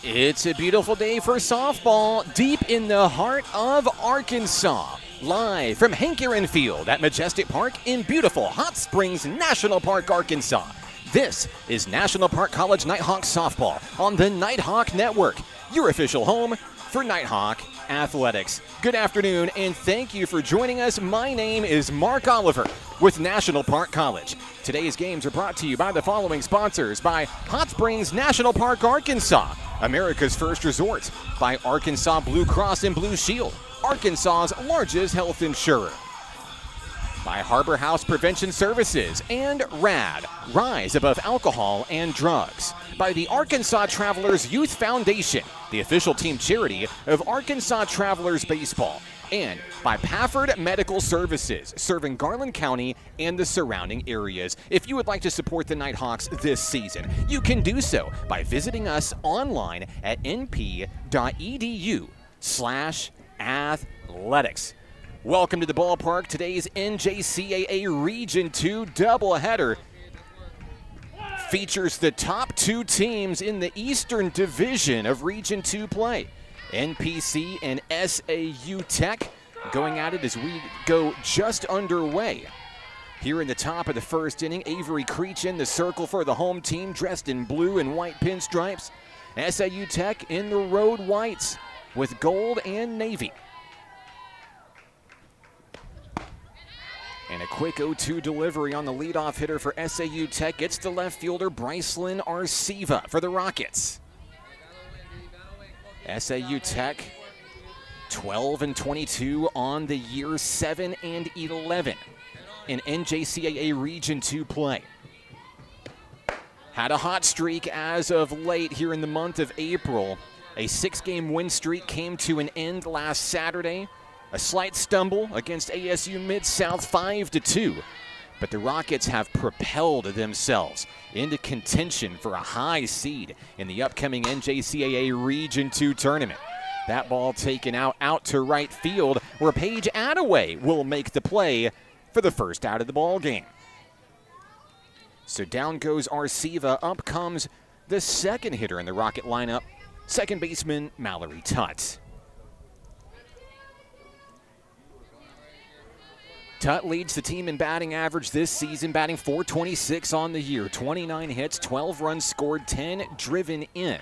It's a beautiful day for softball deep in the heart of Arkansas. Live from Hank Aaron Field at Majestic Park in beautiful Hot Springs National Park, Arkansas. This is National Park College Nighthawk softball on the Nighthawk Network, your official home for Nighthawk athletics. Good afternoon and thank you for joining us. My name is Mark Oliver with National Park College. Today's games are brought to you by the following sponsors: by Hot Springs National Park, Arkansas, America's First Resort; by Arkansas Blue Cross and Blue Shield, Arkansas's largest health insurer; by Harbor House Prevention Services and RAD, Rise Above Alcohol and Drugs; by the Arkansas Travelers Youth Foundation, the official team charity of Arkansas Travelers Baseball; and by Pafford Medical Services, serving Garland County and the surrounding areas. If you would like to support the Nighthawks this season, you can do so by visiting us online at np.edu/athletics. Welcome to the ballpark. Today's NJCAA Region 2 doubleheader features the top two teams in the Eastern Division of Region 2 play. NPC and SAU Tech going at it as we go just underway. Here in the top of the first inning, Avery Creech in the circle for the home team, dressed in blue and white pinstripes. SAU Tech in the road whites with gold and navy. And a quick 0-2 delivery on the leadoff hitter for SAU Tech. It's the left fielder, Brycelyn Arceva for the Rockets. SAU Tech 12-22 on the year, 7-11 in NJCAA Region 2 play. Had a hot streak as of late here in the month of April. A 6-game win streak came to an end last Saturday. A slight stumble against ASU Mid-South 5-2. But the Rockets have propelled themselves into contention for a high seed in the upcoming NJCAA Region 2 tournament. That ball taken out to right field, where Paige Adaway will make the play for the first out of the ball game. So down goes Arceva. Up comes the second hitter in the Rocket lineup, second baseman Mallory Tutt. Tutt leads the team in batting average this season, batting .426 on the year. 29 hits, 12 runs scored, 10 driven in.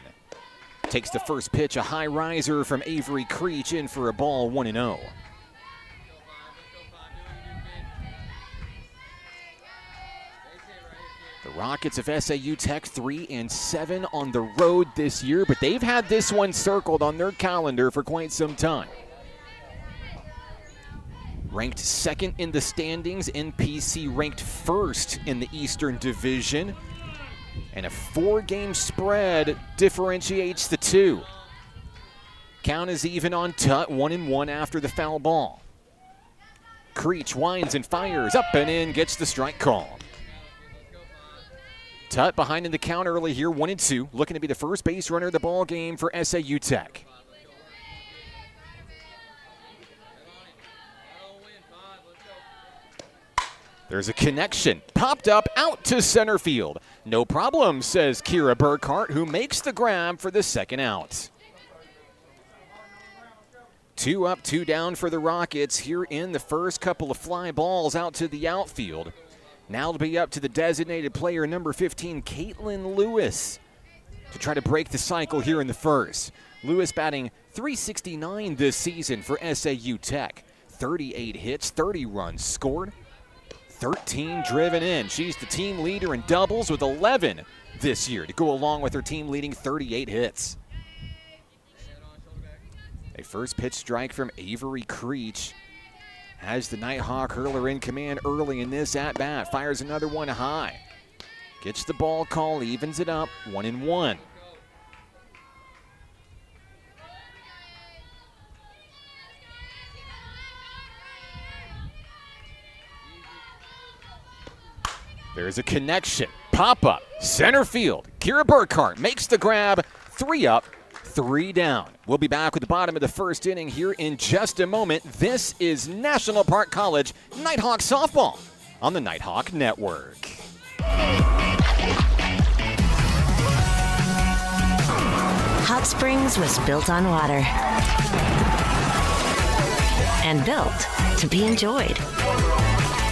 Takes the first pitch, a high riser from Avery Creech, in for a ball, 1-0. The Rockets of SAU Tech 3-7 on the road this year, but they've had this one circled on their calendar for quite some time. Ranked second in the standings, NPC ranked first in the Eastern Division. And a 4-game spread differentiates the two. Count is even on Tutt, 1-1 after the foul ball. Creech winds and fires, up and in, gets the strike call. Tutt behind in the count early here, 1-2, looking to be the first base runner of the ball game for SAU Tech. There's a connection, popped up out to center field. No problem, says Kira Burkhart, who makes the grab for the second out. 2 up, 2 down for the Rockets here in the first. Couple of fly balls out to the outfield. Now it'll be up to the designated player, number 15, Caitlin Lewis, to try to break the cycle here in the first. Lewis batting .369 this season for SAU Tech. 38 hits, 30 runs scored, 13 driven in. She's the team leader in doubles with 11 this year to go along with her team leading 38 hits. A first pitch strike from Avery Creech has the Nighthawk hurler in command early in this at-bat. Fires another one high. Gets the ball call, evens it up, 1-1. There's a connection. Pop-up, center field. Kira Burkhart makes the grab. 3 up, 3 down. We'll be back with the bottom of the first inning here in just a moment. This is National Park College Nighthawk softball on the Nighthawk Network. Hot Springs was built on water and built to be enjoyed.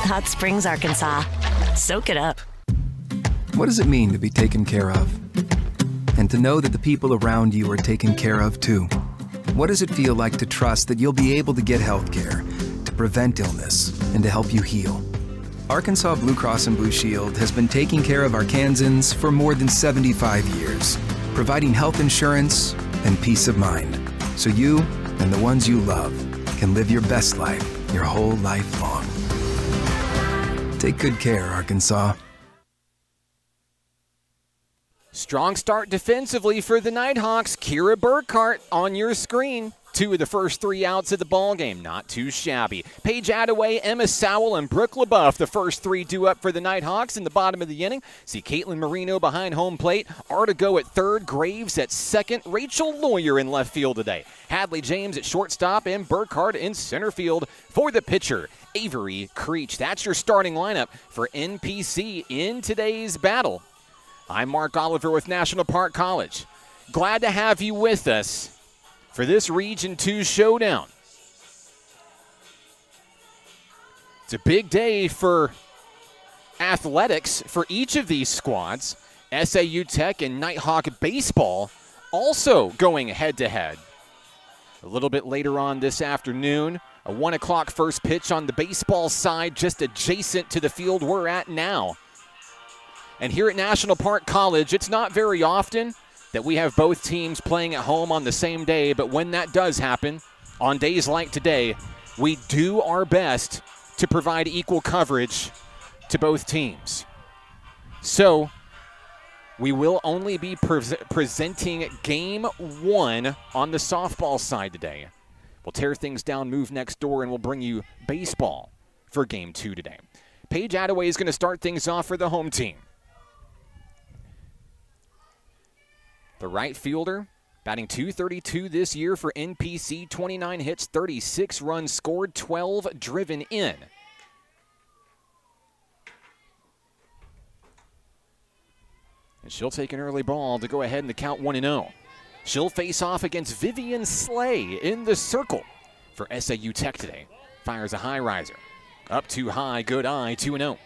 Hot Springs, Arkansas. Soak it up. What does it mean to be taken care of? And to know that the people around you are taken care of too? What does it feel like to trust that you'll be able to get health care, to prevent illness, and to help you heal? Arkansas Blue Cross and Blue Shield has been taking care of Arkansans for more than 75 years, providing health insurance and peace of mind, so you and the ones you love can live your best life your whole life long. Take good care, Arkansas. Strong start defensively for the Nighthawks. Kira Burkhart on your screen. 2 of the first 3 outs of the ballgame. Not too shabby. Paige Adaway, Emma Sowell, and Brooke LaBeouf, the first 3 due up for the Nighthawks in the bottom of the inning. See Caitlin Marino behind home plate. Artigo at third, Graves at second, Rachel Lawyer in left field today. Hadley James at shortstop, and Burkhart in center field for the pitcher, Avery Creech. That's your starting lineup for NPC in today's battle. I'm Mark Oliver with National Park College. Glad to have you with us for this Region 2 showdown. It's a big day for athletics for each of these squads. SAU Tech and Nighthawk baseball also going head-to-head. A little bit later on this afternoon, a 1 o'clock first pitch on the baseball side just adjacent to the field we're at now. And here at National Park College, it's not very often that we have both teams playing at home on the same day, but when that does happen, on days like today, we do our best to provide equal coverage to both teams. So, we will only be presenting Game 1 on the softball side today. We'll tear things down, move next door, and we'll bring you baseball for Game 2 today. Paige Adaway is going to start things off for the home team. The right fielder, batting .232 this year for NPC, 29 hits, 36 runs scored, 12 driven in. And she'll take an early ball to go ahead in the count 1-0. She'll face off against Vivian Slay in the circle for SAU Tech today. Fires a high riser. Up too high, good eye, 2-0.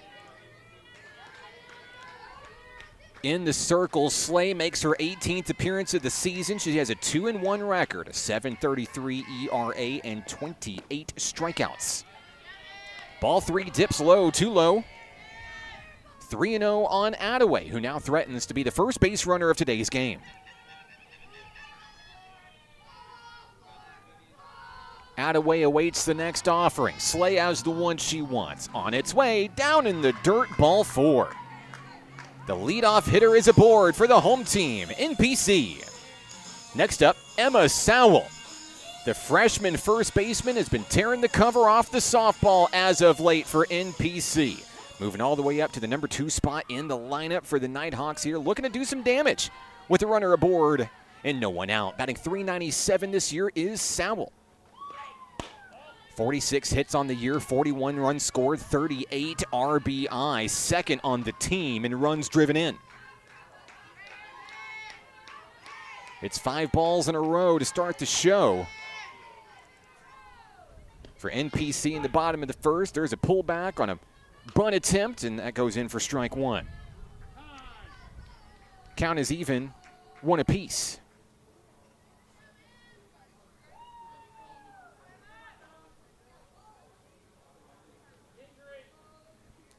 In the circle, Slay makes her 18th appearance of the season. She has a 2-1 record, a 7.33 ERA, and 28 strikeouts. Ball 3 dips low, too low. 3-0 on Adaway, who now threatens to be the first base runner of today's game. Adaway awaits the next offering. Slay has the one she wants. On its way, down in the dirt, ball 4. The leadoff hitter is aboard for the home team, NPC. Next up, Emma Sowell. The freshman first baseman has been tearing the cover off the softball as of late for NPC. Moving all the way up to the number 2 spot in the lineup for the Nighthawks here, looking to do some damage with a runner aboard and no one out. Batting .397 this year is Sowell. 46 hits on the year, 41 runs scored, 38 RBI, second on the team in runs driven in. It's 5 balls in a row to start the show. For NPC in the bottom of the first, there's a pullback on a bunt attempt, and that goes in for strike 1. Count is even, 1 apiece.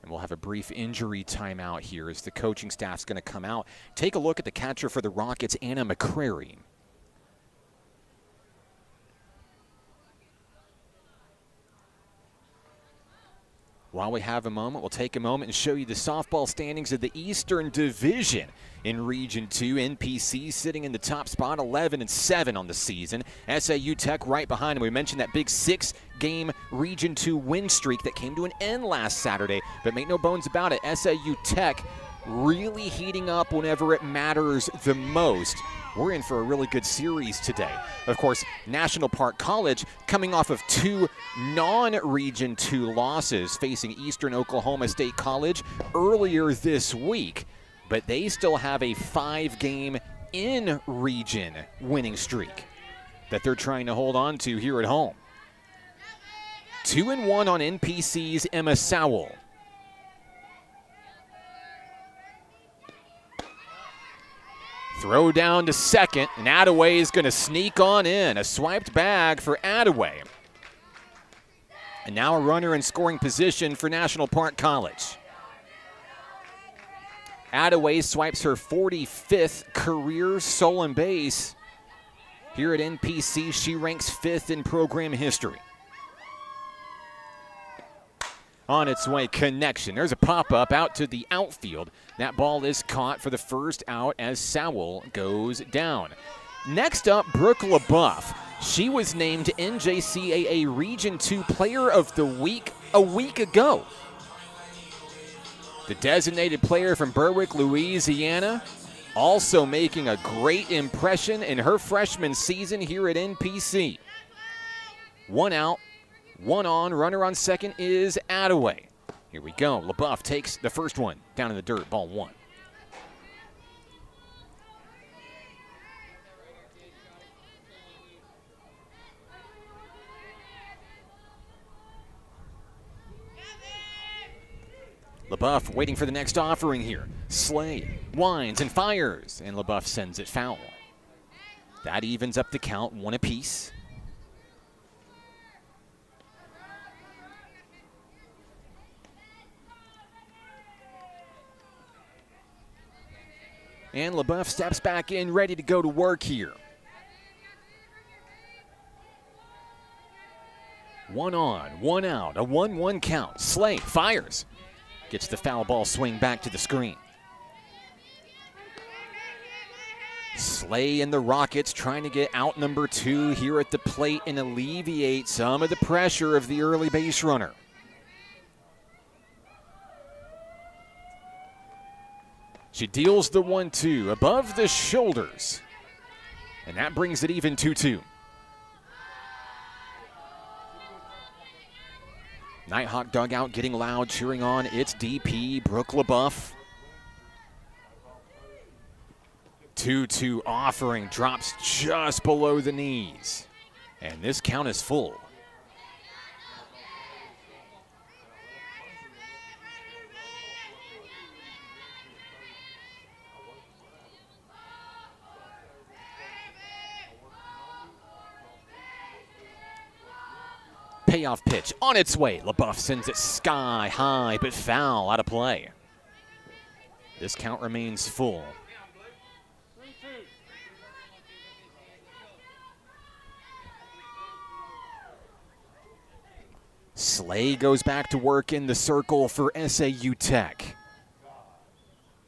And we'll have a brief injury timeout here as the coaching staff's going to come out. Take a look at the catcher for the Rockets, Anna McCrary. While we have a moment, we'll take a moment and show you the softball standings of the Eastern Division. In Region 2, NPC sitting in the top spot, 11-7 on the season. SAU Tech right behind him. We mentioned that big 6-game Region 2 win streak that came to an end last Saturday. But make no bones about it, SAU Tech really heating up whenever it matters the most. We're in for a really good series today. Of course, National Park College coming off of 2 non-Region 2 losses, facing Eastern Oklahoma State College earlier this week. But they still have a 5-game in-region winning streak that they're trying to hold on to here at home. 2-1 on NPC's Emma Sowell. Throw down to second, and Adaway is going to sneak on in. A swiped bag for Adaway. And now a runner in scoring position for National Park College. Adaway swipes her 45th career stolen base. Here at NPC, she ranks 5th in program history. On its way, connection. There's a pop-up out to the outfield. That ball is caught for the first out as Sowell goes down. Next up, Brooke LaBeouf. She was named NJCAA Region 2 Player of the Week a week ago. The designated player from Berwick, Louisiana, also making a great impression in her freshman season here at NPC. 1 out, 1 on, runner on second is Adaway. Here we go, LaBeouf takes the first one down in the dirt, ball 1. LaBeouf waiting for the next offering here. Slay winds and fires, and LaBeouf sends it foul. That evens up the count, 1 apiece. And LaBeouf steps back in, ready to go to work here. 1 on, 1 out, a 1-1 count. Slay fires. Gets the foul ball swing back to the screen. Slay and the Rockets trying to get out number 2 here at the plate and alleviate some of the pressure of the early base runner. She deals the 1-2 above the shoulders. And that brings it even 2-2. Nighthawk dugout getting loud, cheering on its DP, Brooke LaBeouf. 2-2 offering, drops just below the knees. And this count is full. Payoff pitch on its way. LaBeouf sends it sky high, but foul, out of play. This count remains full. Slay goes back to work in the circle for SAU Tech.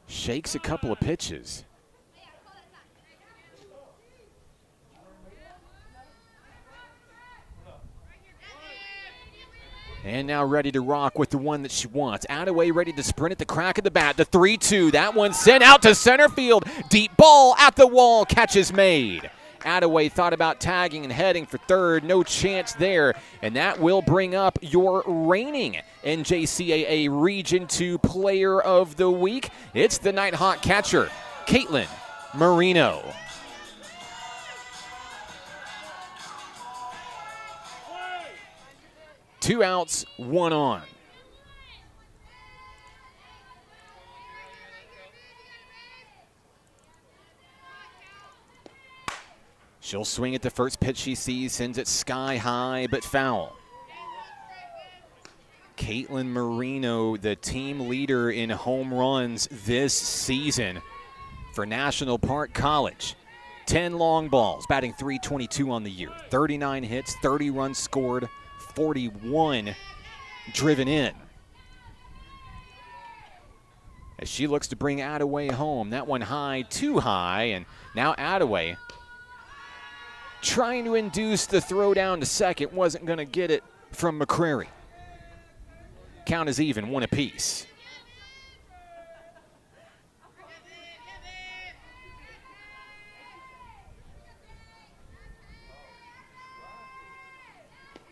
Shakes a couple of pitches. And now ready to rock with the one that she wants. Adaway ready to sprint at the crack of the bat. The 3-2, that one sent out to center field. Deep ball at the wall, catch is made. Adaway thought about tagging and heading for third. No chance there. And that will bring up your reigning NJCAA Region 2 Player of the Week. It's the Nighthawk catcher, Caitlin Marino. Two outs, 1 on. She'll swing at the first pitch she sees, sends it sky high, but foul. Caitlin Marino, the team leader in home runs this season for National Park College. 10 long balls, batting .322 on the year. 39 hits, 30 runs scored, 41 driven in. As she looks to bring Adaway home. That one high, too high, and now Adaway trying to induce the throw down to second. Wasn't going to get it from McCrary. Count is even, 1 apiece.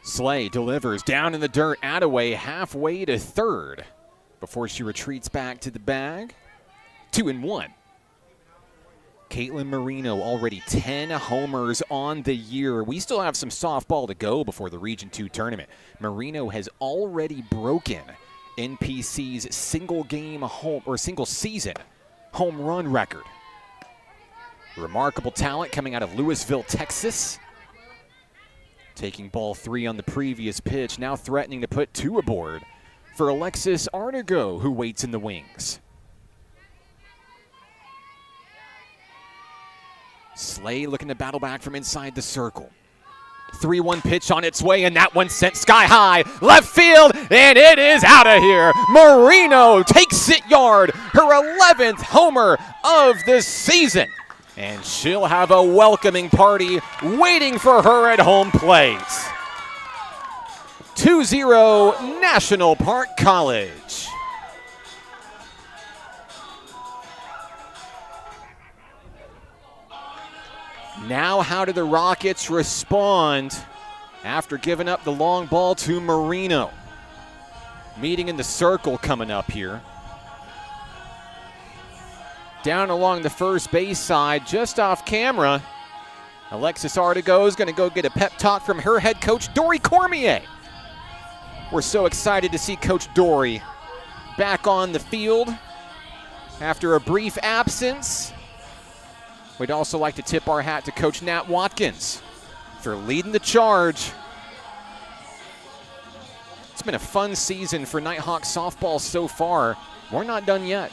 Slay delivers down in the dirt. Adaway halfway to third before she retreats back to the bag. 2-1. Caitlin Marino already 10 homers on the year. We still have some softball to go before the Region 2 tournament. Marino has already broken NPC's single season home run record. Remarkable talent coming out of Louisville, Texas. Taking ball 3 on the previous pitch, now threatening to put 2 aboard for Alexis Artigo, who waits in the wings. Slay looking to battle back from inside the circle. 3-1 pitch on its way, and that one sent sky high. Left field, and it is out of here. Marino takes it yard, her 11th homer of the season. And she'll have a welcoming party waiting for her at home plate. 2-0 National Park College. Now how do the Rockets respond after giving up the long ball to Marino? Meeting in the circle coming up here. Down along the first base side, just off camera, Alexis Artigo is going to go get a pep talk from her head coach, Dory Cormier. We're so excited to see Coach Dory back on the field after a brief absence. We'd also like to tip our hat to Coach Nat Watkins for leading the charge. It's been a fun season for Nighthawk softball so far. We're not done yet.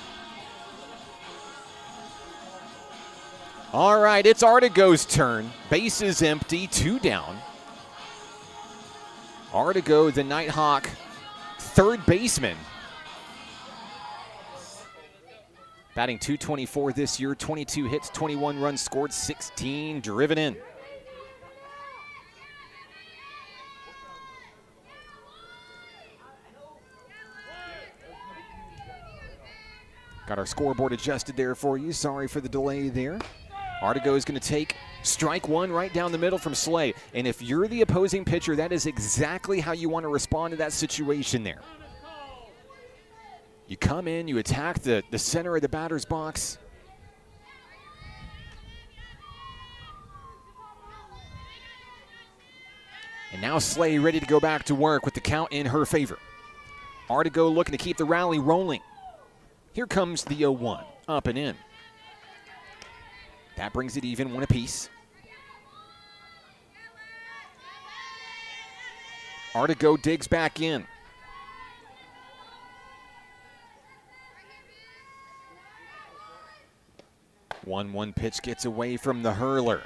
All right, it's Artigo's turn. Base is empty, 2 down. Artigo, the Nighthawk third baseman. Batting .224 this year, 22 hits, 21 runs scored, 16 driven in. Got our scoreboard adjusted there for you. Sorry for the delay there. Artigo is going to take strike 1 right down the middle from Slay. And if you're the opposing pitcher, that is exactly how you want to respond to that situation there. You come in, you attack the center of the batter's box. And now Slay ready to go back to work with the count in her favor. Artigo looking to keep the rally rolling. Here comes the 0-1, up and in. That brings it even, 1 apiece. Artigo digs back in. 1-1 pitch gets away from the hurler.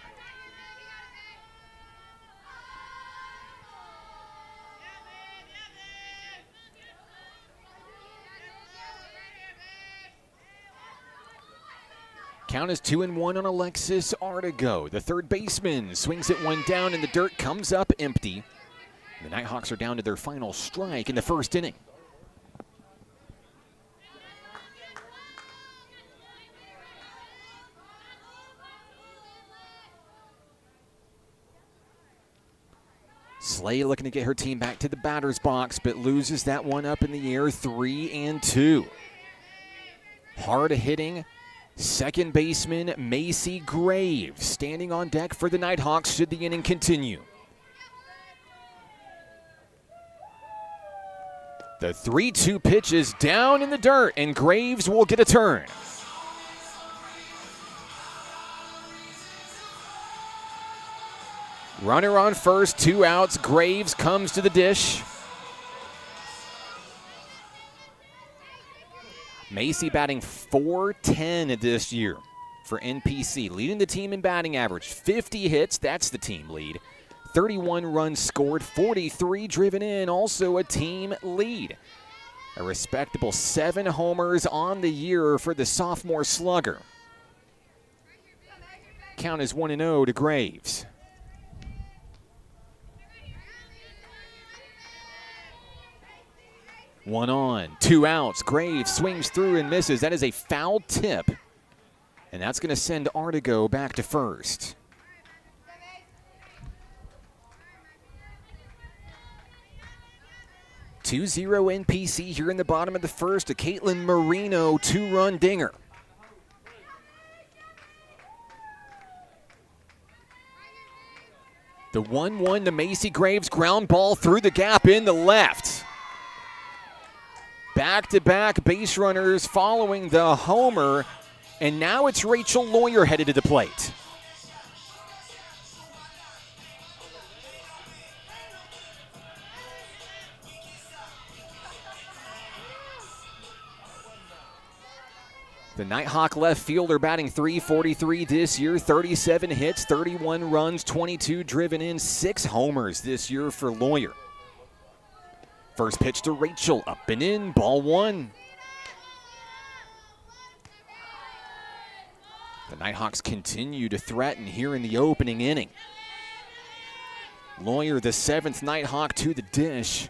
Count is 2-1 on Alexis Artigo. The third baseman swings it 1 down in the dirt, comes up empty. The Nighthawks are down to their final strike in the first inning. Slay looking to get her team back to the batter's box, but loses that one up in the air, 3-2. Hard hitting second baseman Macy Graves standing on deck for the Nighthawks should the inning continue. The 3-2 pitch is down in the dirt, and Graves will get a turn. Runner on first, 2 outs. Graves comes to the dish. Macy batting .410 this year for NPC, leading the team in batting average. 50 hits, that's the team lead. 31 runs scored, 43 driven in, also a team lead. A respectable 7 homers on the year for the sophomore slugger. Count is 1-0 to Graves. One on, 2 outs. Graves swings through and misses. That is a foul tip. And that's going to send Artigo back to first. .2-0 NPC here in the bottom of the first. A Caitlin Marino 2-run dinger. The 1-1 to Macy Graves, ground ball through the gap in the left. Back-to-back base runners following the homer, and now it's Rachel Lawyer headed to the plate. The Nighthawk left fielder batting .343 this year, 37 hits, 31 runs, 22 driven in, 6 homers this year for Lawyer. First pitch to Rachel, up and in, ball 1. The Nighthawks continue to threaten here in the opening inning. Lawyer, the 7th Nighthawk, to the dish.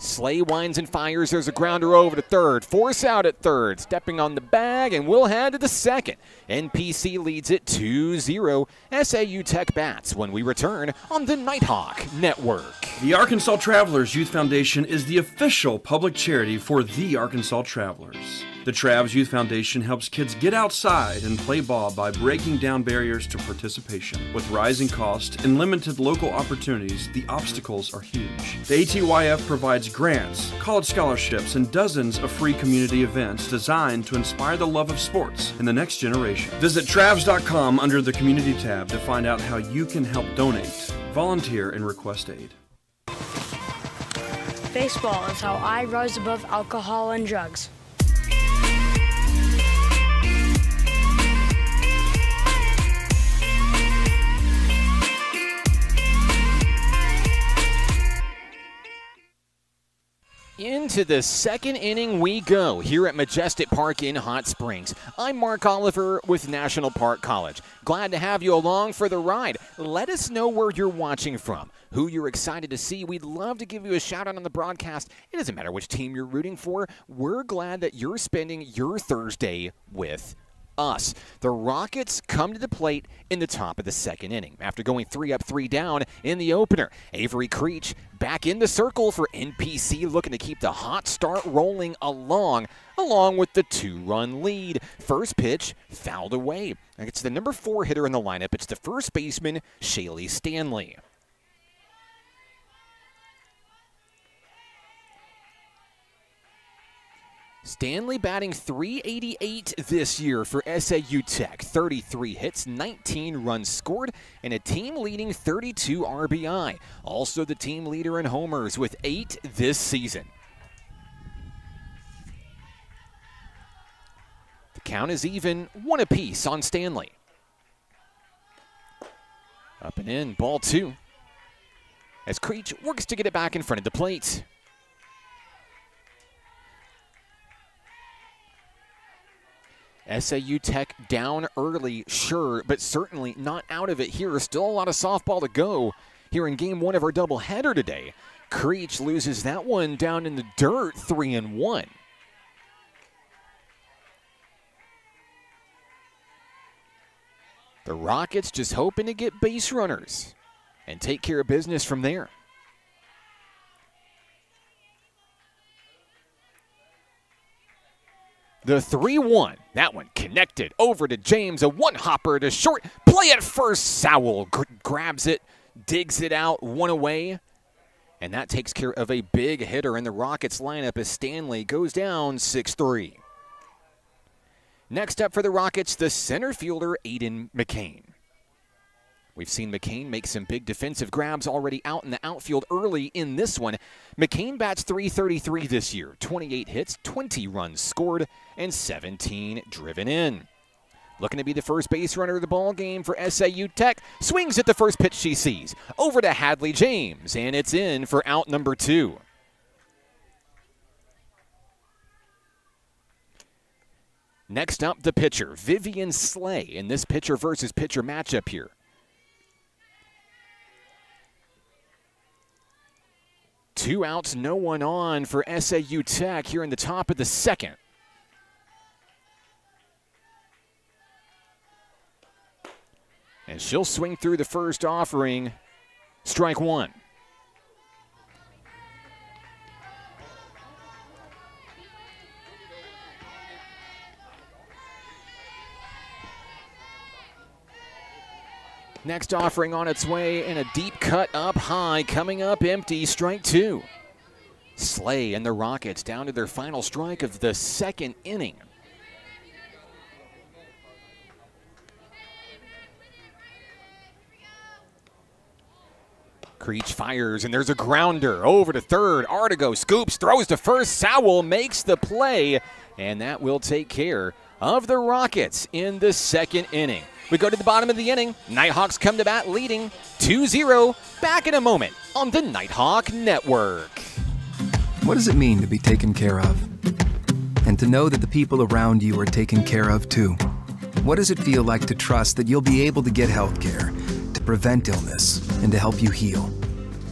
Slay winds and fires. There's a grounder over to third. Force out at third. Stepping on the bag, and we'll head to the second. NPC leads it 2-0. SAU Tech bats when we return on the Nighthawk Network. The Arkansas Travelers Youth Foundation is the official public charity for the Arkansas Travelers. The Travs Youth Foundation helps kids get outside and play ball by breaking down barriers to participation. With rising costs and limited local opportunities, the obstacles are huge. The ATYF provides grants, college scholarships, and dozens of free community events designed to inspire the love of sports in the next generation. Visit Travs.com under the Community tab to find out how you can help donate, volunteer, and request aid. Baseball is how I rise above alcohol and drugs. Into the second inning we go here at Majestic Park in Hot Springs. I'm Mark Oliver with National Park College. Glad to have you along for the ride. Let us know where you're watching from, who you're excited to see. We'd love to give you a shout out on the broadcast. It doesn't matter which team you're rooting for. We're glad that you're spending your Thursday with us. The Rockets come to the plate in the top of the second inning after going 3 up, 3 down in the opener. Avery Creech back in the circle for NPC, looking to keep the hot start rolling along with the 2-run lead. First pitch fouled away. It's the number 4 hitter in the lineup. It's the first baseman, Shaylee Stanley. Stanley batting .388 this year for SAU Tech. 33 hits, 19 runs scored, and a team-leading 32 RBI. Also the team leader in homers with 8 this season. The count is even, 1 apiece on Stanley. Up and in, ball 2. As Creech works to get it back in front of the plate. SAU Tech down early, sure, but certainly not out of it here. Still a lot of softball to go here in game 1 of our doubleheader today. Creech loses that one down in the dirt, 3-1. The Rockets just hoping to get base runners and take care of business from there. The 3-1, that one connected over to James, a one-hopper to short, play at first, Sowell grabs it, digs it out, 1 away, and that takes care of a big hitter in the Rockets lineup as Stanley goes down 6-3. Next up for the Rockets, the center fielder, Aiden McCain. We've seen McCain make some big defensive grabs already out in the outfield early in this one. McCain bats .333 this year, 28 hits, 20 runs scored, and 17 driven in. Looking to be the first base runner of the ball game for SAU Tech. Swings at the first pitch she sees. Over to Hadley James, and it's in for out number 2. Next up, the pitcher, Vivian Slay, in this pitcher versus pitcher matchup here. 2 outs, no one on for SAU Tech here in the top of the second. And she'll swing through the first offering. Strike 1. Next offering on its way, and a deep cut up high, coming up empty, strike two. Slay and the Rockets down to their final strike of the second inning. Creech fires, and there's a grounder over to third. Artigo scoops, throws to first. Sowell makes the play, and that will take care of the Rockets in the second inning. We go to the bottom of the inning. Nighthawks come to bat leading 2-0. Back in a moment on the Nighthawk Network. What does it mean to be taken care of? And to know that the people around you are taken care of too? What does it feel like to trust that you'll be able to get health care, to prevent illness, and to help you heal?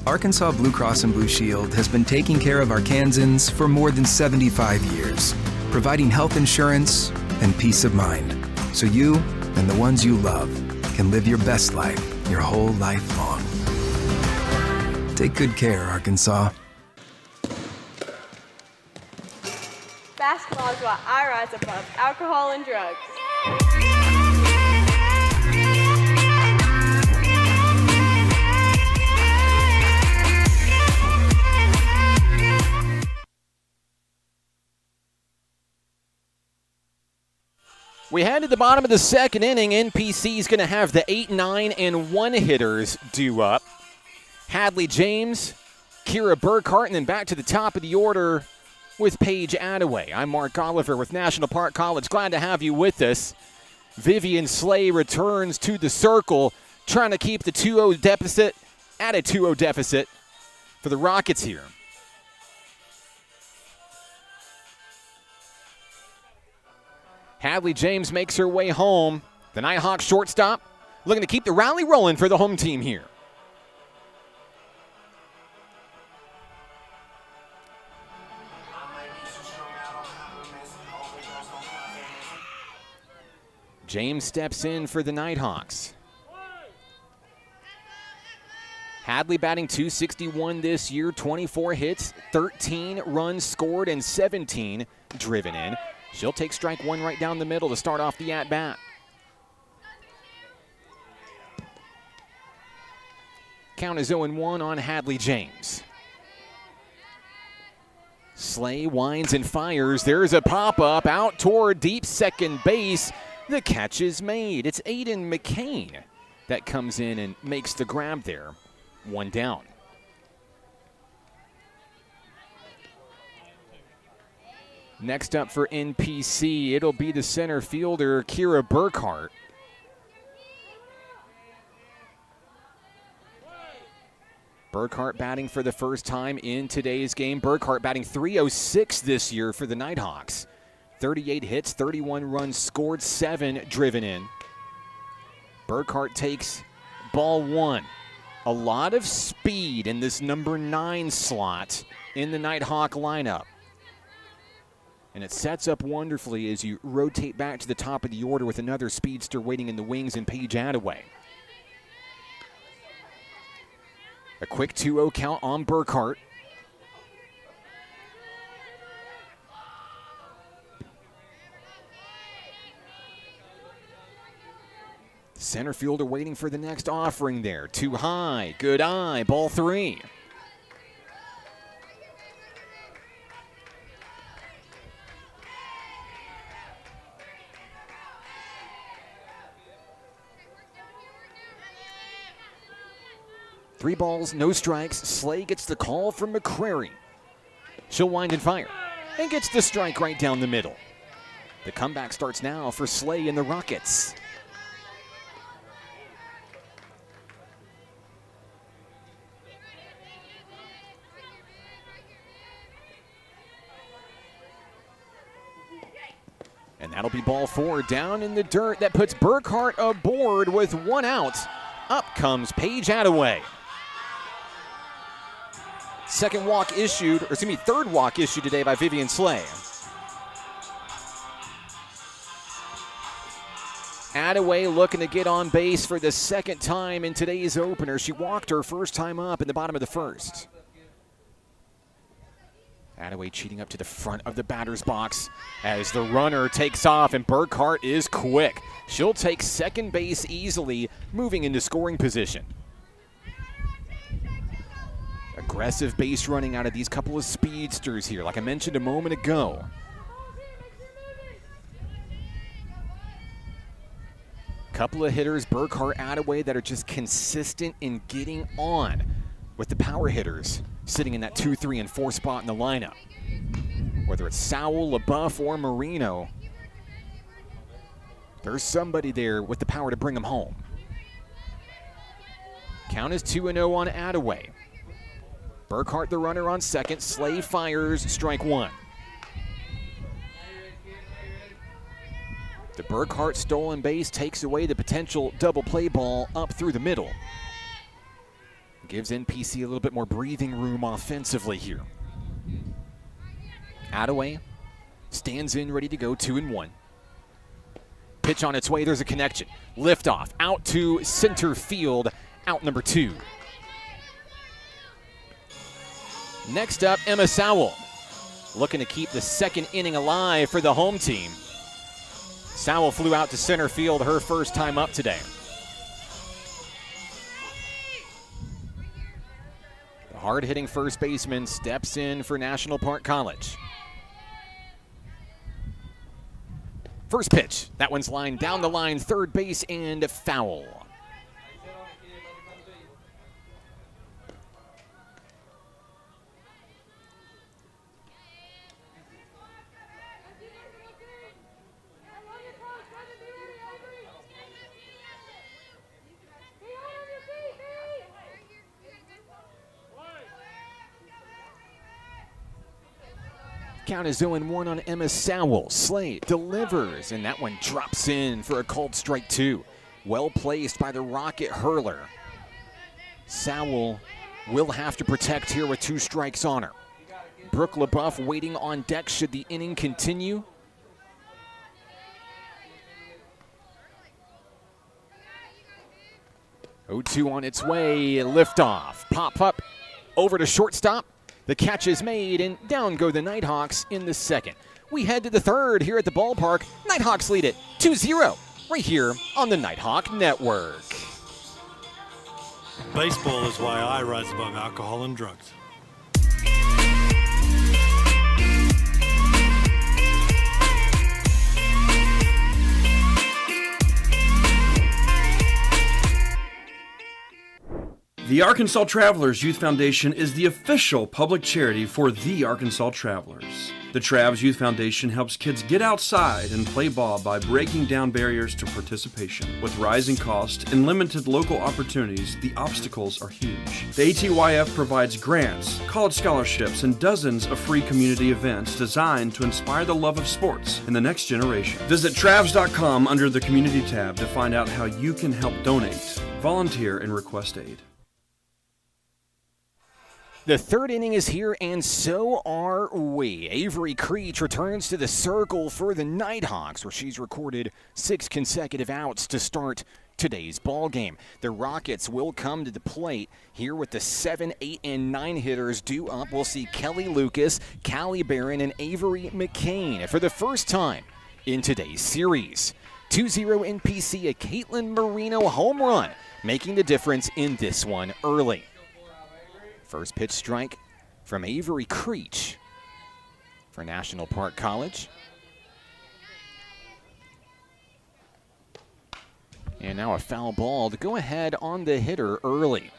Arkansas Blue Cross and Blue Shield has been taking care of Arkansans for more than 75 years, providing health insurance and peace of mind, so you and the ones you love can live your best life your whole life long. Take good care, Arkansas. Basketball is what I rise above alcohol and drugs. We head to the bottom of the second inning. NPC is going to have the 8, 9, and 1 hitters due up. Hadley James, Kira Burkhart, and then back to the top of the order with Paige Adaway. I'm Mark Oliver with National Park College. Glad to have you with us. Vivian Slay returns to the circle, trying to keep the 2-0 deficit at a 2-0 deficit for the Rockets here. Hadley James makes her way home. The Nighthawks shortstop looking to keep the rally rolling for the home team here. James steps in for the Nighthawks. Hadley batting .261 this year, 24 hits, 13 runs scored, and 17 driven in. She'll take strike one right down the middle to start off the at-bat. Count is 0-1 on Hadley James. Slay winds and fires. There's a pop-up out toward deep second base. The catch is made. It's Aiden McCain that comes in and makes the grab there. One down. Next up for NPC, it'll be the center fielder, Kira Burkhart. Burkhart batting for the first time in today's game. Burkhart batting .306 this year for the Nighthawks. 38 hits, 31 runs scored, 7 driven in. Burkhart takes ball one. A lot of speed in this number 9 slot in the Nighthawk lineup. And it sets up wonderfully as you rotate back to the top of the order with another speedster waiting in the wings in Paige Adaway. A quick 2-0 count on Burkhart. Center fielder waiting for the next offering there. Too high, good eye, ball 3. Three balls, no strikes. Slay gets the call from McCrary. She'll wind and fire and gets the strike right down the middle. The comeback starts now for Slay and the Rockets. And that'll be ball 4 down in the dirt. That puts Burkhart aboard with 1 out. Up comes Paige Adaway. Third walk issued today by Vivian Slay. Adaway looking to get on base for the second time in today's opener. She walked her first time up in the bottom of the first. Adaway cheating up to the front of the batter's box as the runner takes off, and Burkhart is quick. She'll take second base easily, moving into scoring position. Aggressive base running out of these couple of speedsters here, like I mentioned a moment ago. Couple of hitters, Burkhart, Adaway, that are just consistent in getting on with the power hitters sitting in that 2, 3, and 4 spot in the lineup. Whether it's SAU, LaBeouf, or Marino, there's somebody there with the power to bring them home. Count is 2-0 on Adaway. Burkhart, the runner, on second. Slade fires, strike one. The Burkhart stolen base takes away the potential double play ball up through the middle. Gives NPC a little bit more breathing room offensively here. Adaway stands in, ready to go, 2-1. Pitch on its way, there's a connection. Liftoff, out to center field, out number 2. Next up, Emma Sowell, looking to keep the second inning alive for the home team. Sowell flew out to center field her first time up today. The hard-hitting first baseman steps in for National Park College. First pitch, that one's lined down the line, third base, and foul. Count is 0-1 on Emma Sowell. Slade delivers, and that one drops in for a called strike 2. Well placed by the rocket hurler. Sowell will have to protect here with 2 strikes on her. Brooke LaBeouf waiting on deck should the inning continue. O2 on its way, liftoff. Pop up over to shortstop. The catch is made, and down go the Nighthawks in the second. We head to the third here at the ballpark. Nighthawks lead it 2-0 right here on the Nighthawk Network. Baseball is why I rise above alcohol and drugs. The Arkansas Travelers Youth Foundation is the official public charity for the Arkansas Travelers. The Travs Youth Foundation helps kids get outside and play ball by breaking down barriers to participation. With rising costs and limited local opportunities, the obstacles are huge. The ATYF provides grants, college scholarships, and dozens of free community events designed to inspire the love of sports in the next generation. Visit Travs.com under the Community tab to find out how you can help donate, volunteer, and request aid. The third inning is here, and so are we. Avery Creech returns to the circle for the Nighthawks, where she's recorded 6 consecutive outs to start today's ball game. The Rockets will come to the plate here with the 7, 8, and 9 hitters due up. We'll see Kelly Lucas, Callie Barron, and Avery McCain for the first time in today's series. 2-0 NPC, a Caitlin Marino home run, making the difference in this one early. First pitch strike from Avery Creech for National Park College. And now a foul ball to go ahead on the hitter early.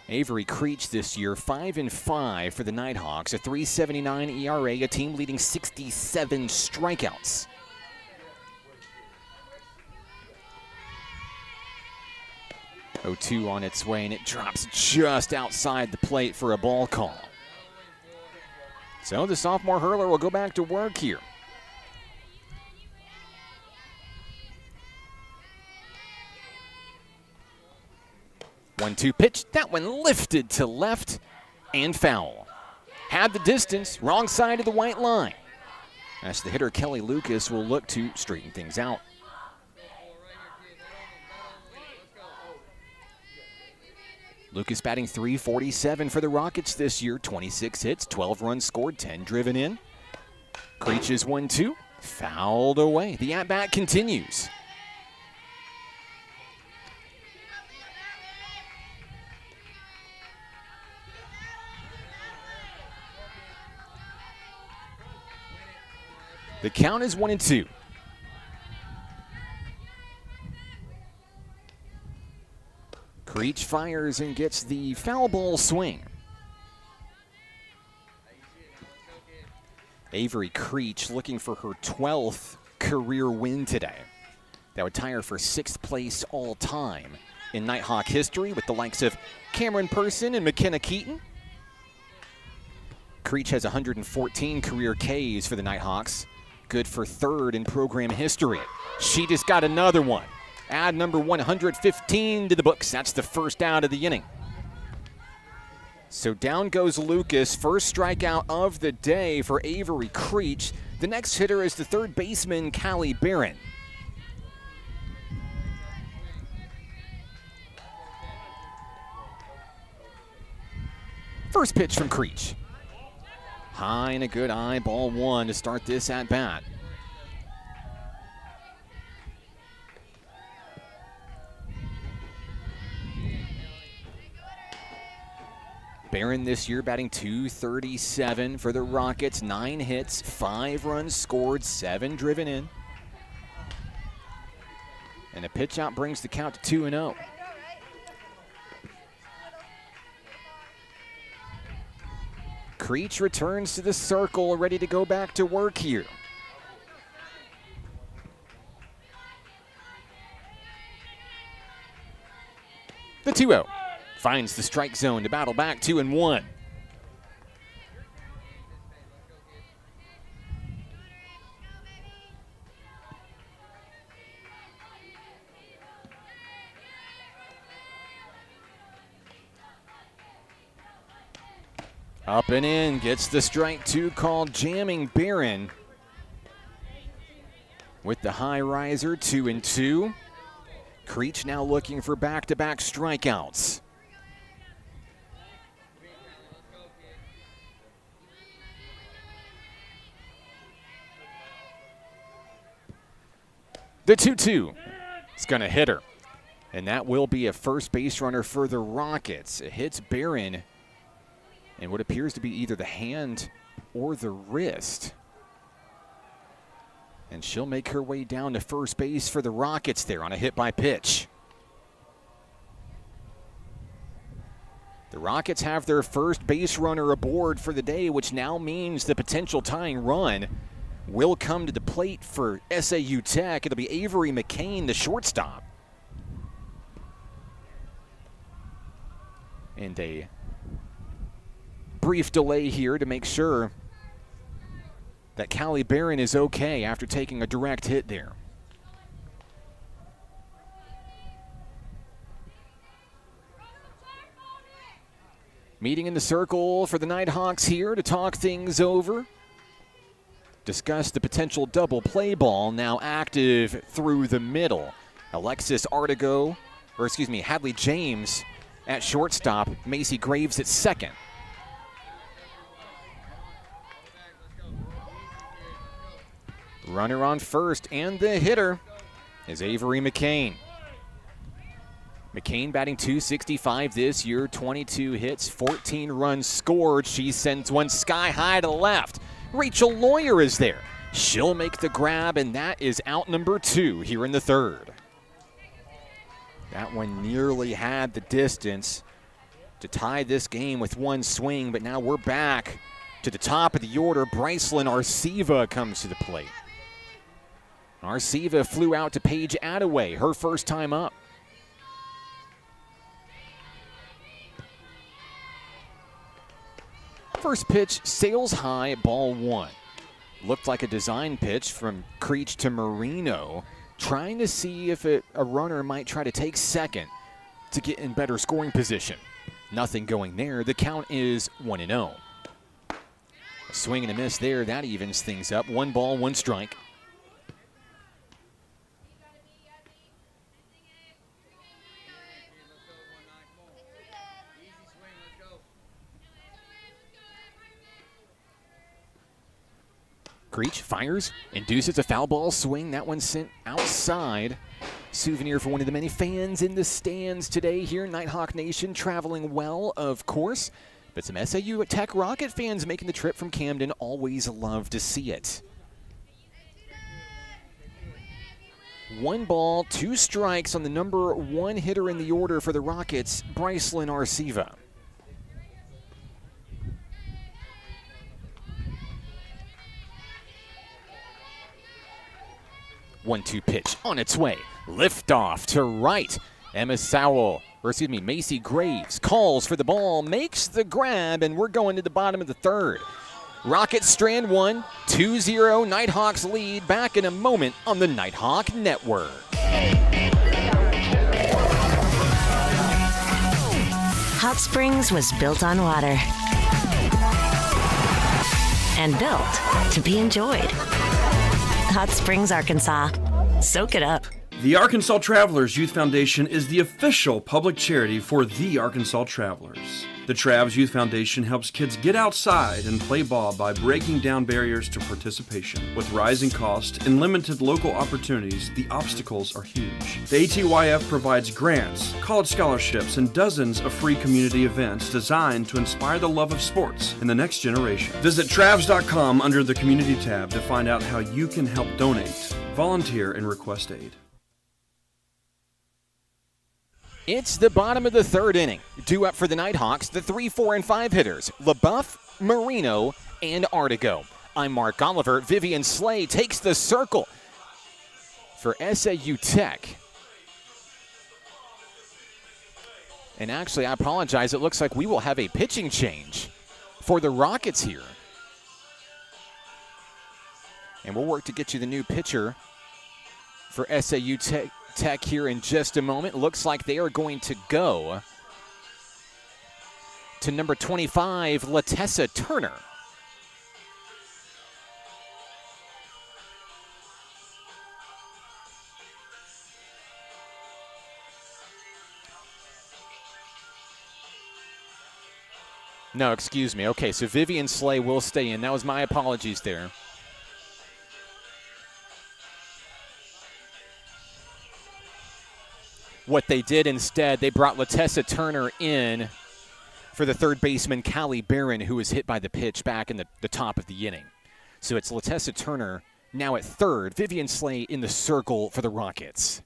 Avery Creech this year 5-5 for the Nighthawks, a 3.79 ERA, a team leading 67 strikeouts. O2 on its way, and it drops just outside the plate for a ball call. So the sophomore hurler will go back to work here. One-two pitch, that one lifted to left and foul. Had the distance, wrong side of the white line. As the hitter Kelly Lucas will look to straighten things out. Lucas batting .347 for the Rockets this year. 26 hits, 12 runs scored, 10 driven in. Creech is 1-2, fouled away. The at-bat continues. The count is 1-2. Creech fires and gets the foul ball swing. Avery Creech looking for her 12th career win today. That would tie her for 6th place all time in Nighthawk history with the likes of Cameron Person and McKenna Keaton. Creech has 114 career Ks for the Nighthawks. Good for 3rd in program history. She just got another one. Add number 115 to the books. That's the first out of the inning. So down goes Lucas. First strikeout of the day for Avery Creech. The next hitter is the 3rd baseman, Callie Barron. First pitch from Creech. High and a good eye, ball 1 to start this at bat. Barron this year batting .237 for the Rockets. 9 hits, 5 runs scored, 7 driven in. And a pitch out brings the count to 2-0. Creech returns to the circle, ready to go back to work here. The 2-0 finds the strike zone to battle back 2-1. Up and in, gets the strike 2 called, jamming Barron with the high riser, 2-2. Creech now looking for back-to-back strikeouts. The 2-2 is going to hit her, and that will be a first base runner for the Rockets. It hits Barron in what appears to be either the hand or the wrist. And she'll make her way down to first base for the Rockets there on a hit by pitch. The Rockets have their first base runner aboard for the day, which now means the potential tying run will come to the plate for SAU Tech. It'll be Avery McCain, the shortstop. And a brief delay here to make sure that Callie Barron is okay after taking a direct hit there. Meeting in the circle for the Nighthawks here to talk things over. Discuss the potential double play ball, now active through the middle. Hadley James at shortstop, Macy Graves at second. Runner on first, and the hitter is Avery McCain. McCain batting .265 this year, 22 hits, 14 runs scored. She sends one sky high to the left. Rachel Lawyer is there. She'll make the grab, and that is out number 2 here in the 3rd. That one nearly had the distance to tie this game with one swing, but now we're back to the top of the order. Brycelyn Arceva comes to the plate. Arceva flew out to Paige Adaway, her first time up. First pitch sails high, ball 1. Looked like a design pitch from Creech to Marino, trying to see if a runner might try to take second to get in better scoring position. Nothing going there. The count is 1-0. A swing and a miss there. That evens things up. 1 ball, 1 strike. Creech fires, induces a foul ball swing. That one sent outside. Souvenir for one of the many fans in the stands today here. Nighthawk Nation traveling well, of course. But some SAU Tech Rocket fans making the trip from Camden. Always love to see it. 1 ball, 2 strikes on the number 1 hitter in the order for the Rockets, Brycelyn Arceva. One-two pitch on its way. Liftoff to right. Macy Graves calls for the ball, makes the grab, and we're going to the bottom of the third. Rockets strand 1, 2-0 Nighthawks lead. Back in a moment on the Nighthawk Network. Hot Springs was built on water and built to be enjoyed. Hot Springs, Arkansas. Soak it up. The Arkansas Travelers Youth Foundation is the official public charity for the Arkansas Travelers. The Travs Youth Foundation helps kids get outside and play ball by breaking down barriers to participation. With rising costs and limited local opportunities, the obstacles are huge. The ATYF provides grants, college scholarships, and dozens of free community events designed to inspire the love of sports in the next generation. Visit Travs.com under the Community tab to find out how you can help donate, volunteer, and request aid. It's the bottom of the third inning. Due up for the Nighthawks, the 3, 4, and 5 hitters, LaBeouf, Marino, and Artigo. I'm Mark Oliver. Vivian Slay takes the circle for SAU Tech. And actually, I apologize. It looks like we will have a pitching change for the Rockets here. And we'll work to get you the new pitcher for SAU Tech here in just a moment. Looks like they are going to go to number 25, Latessa Turner. No, excuse me. Okay, so Vivian Slay will stay in. That was my apologies there. What they did instead, they brought Latessa Turner in for the third baseman, Callie Barron, who was hit by the pitch back in the top of the inning. So it's Latessa Turner now at third. Vivian Slay in the circle for the Rockets.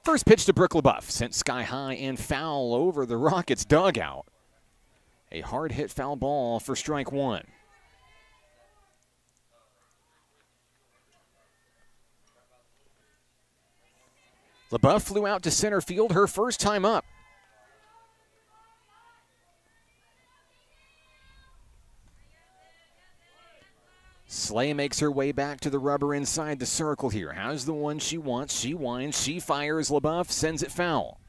First pitch to Brooke LaBeouf, sent sky high and foul over the Rockets' dugout. A hard hit foul ball for strike 1. LaBeouf flew out to center field her first time up. Slay makes her way back to the rubber inside the circle here. Has the one she wants. She winds. She fires. LaBeouf sends it foul.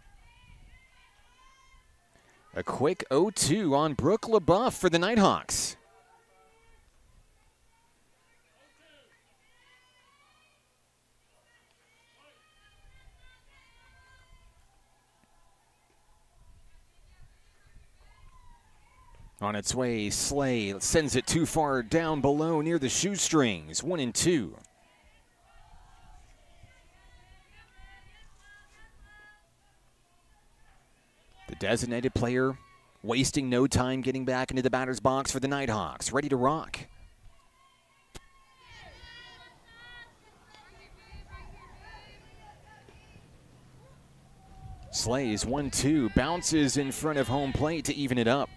A quick 0-2 on Brooke LaBeouf for the Nighthawks. On its way, Slay sends it too far down below near the shoestrings. 1-2. The designated player wasting no time getting back into the batter's box for the Nighthawks. Ready to rock. Slay's 1-2. Bounces in front of home plate to even it up.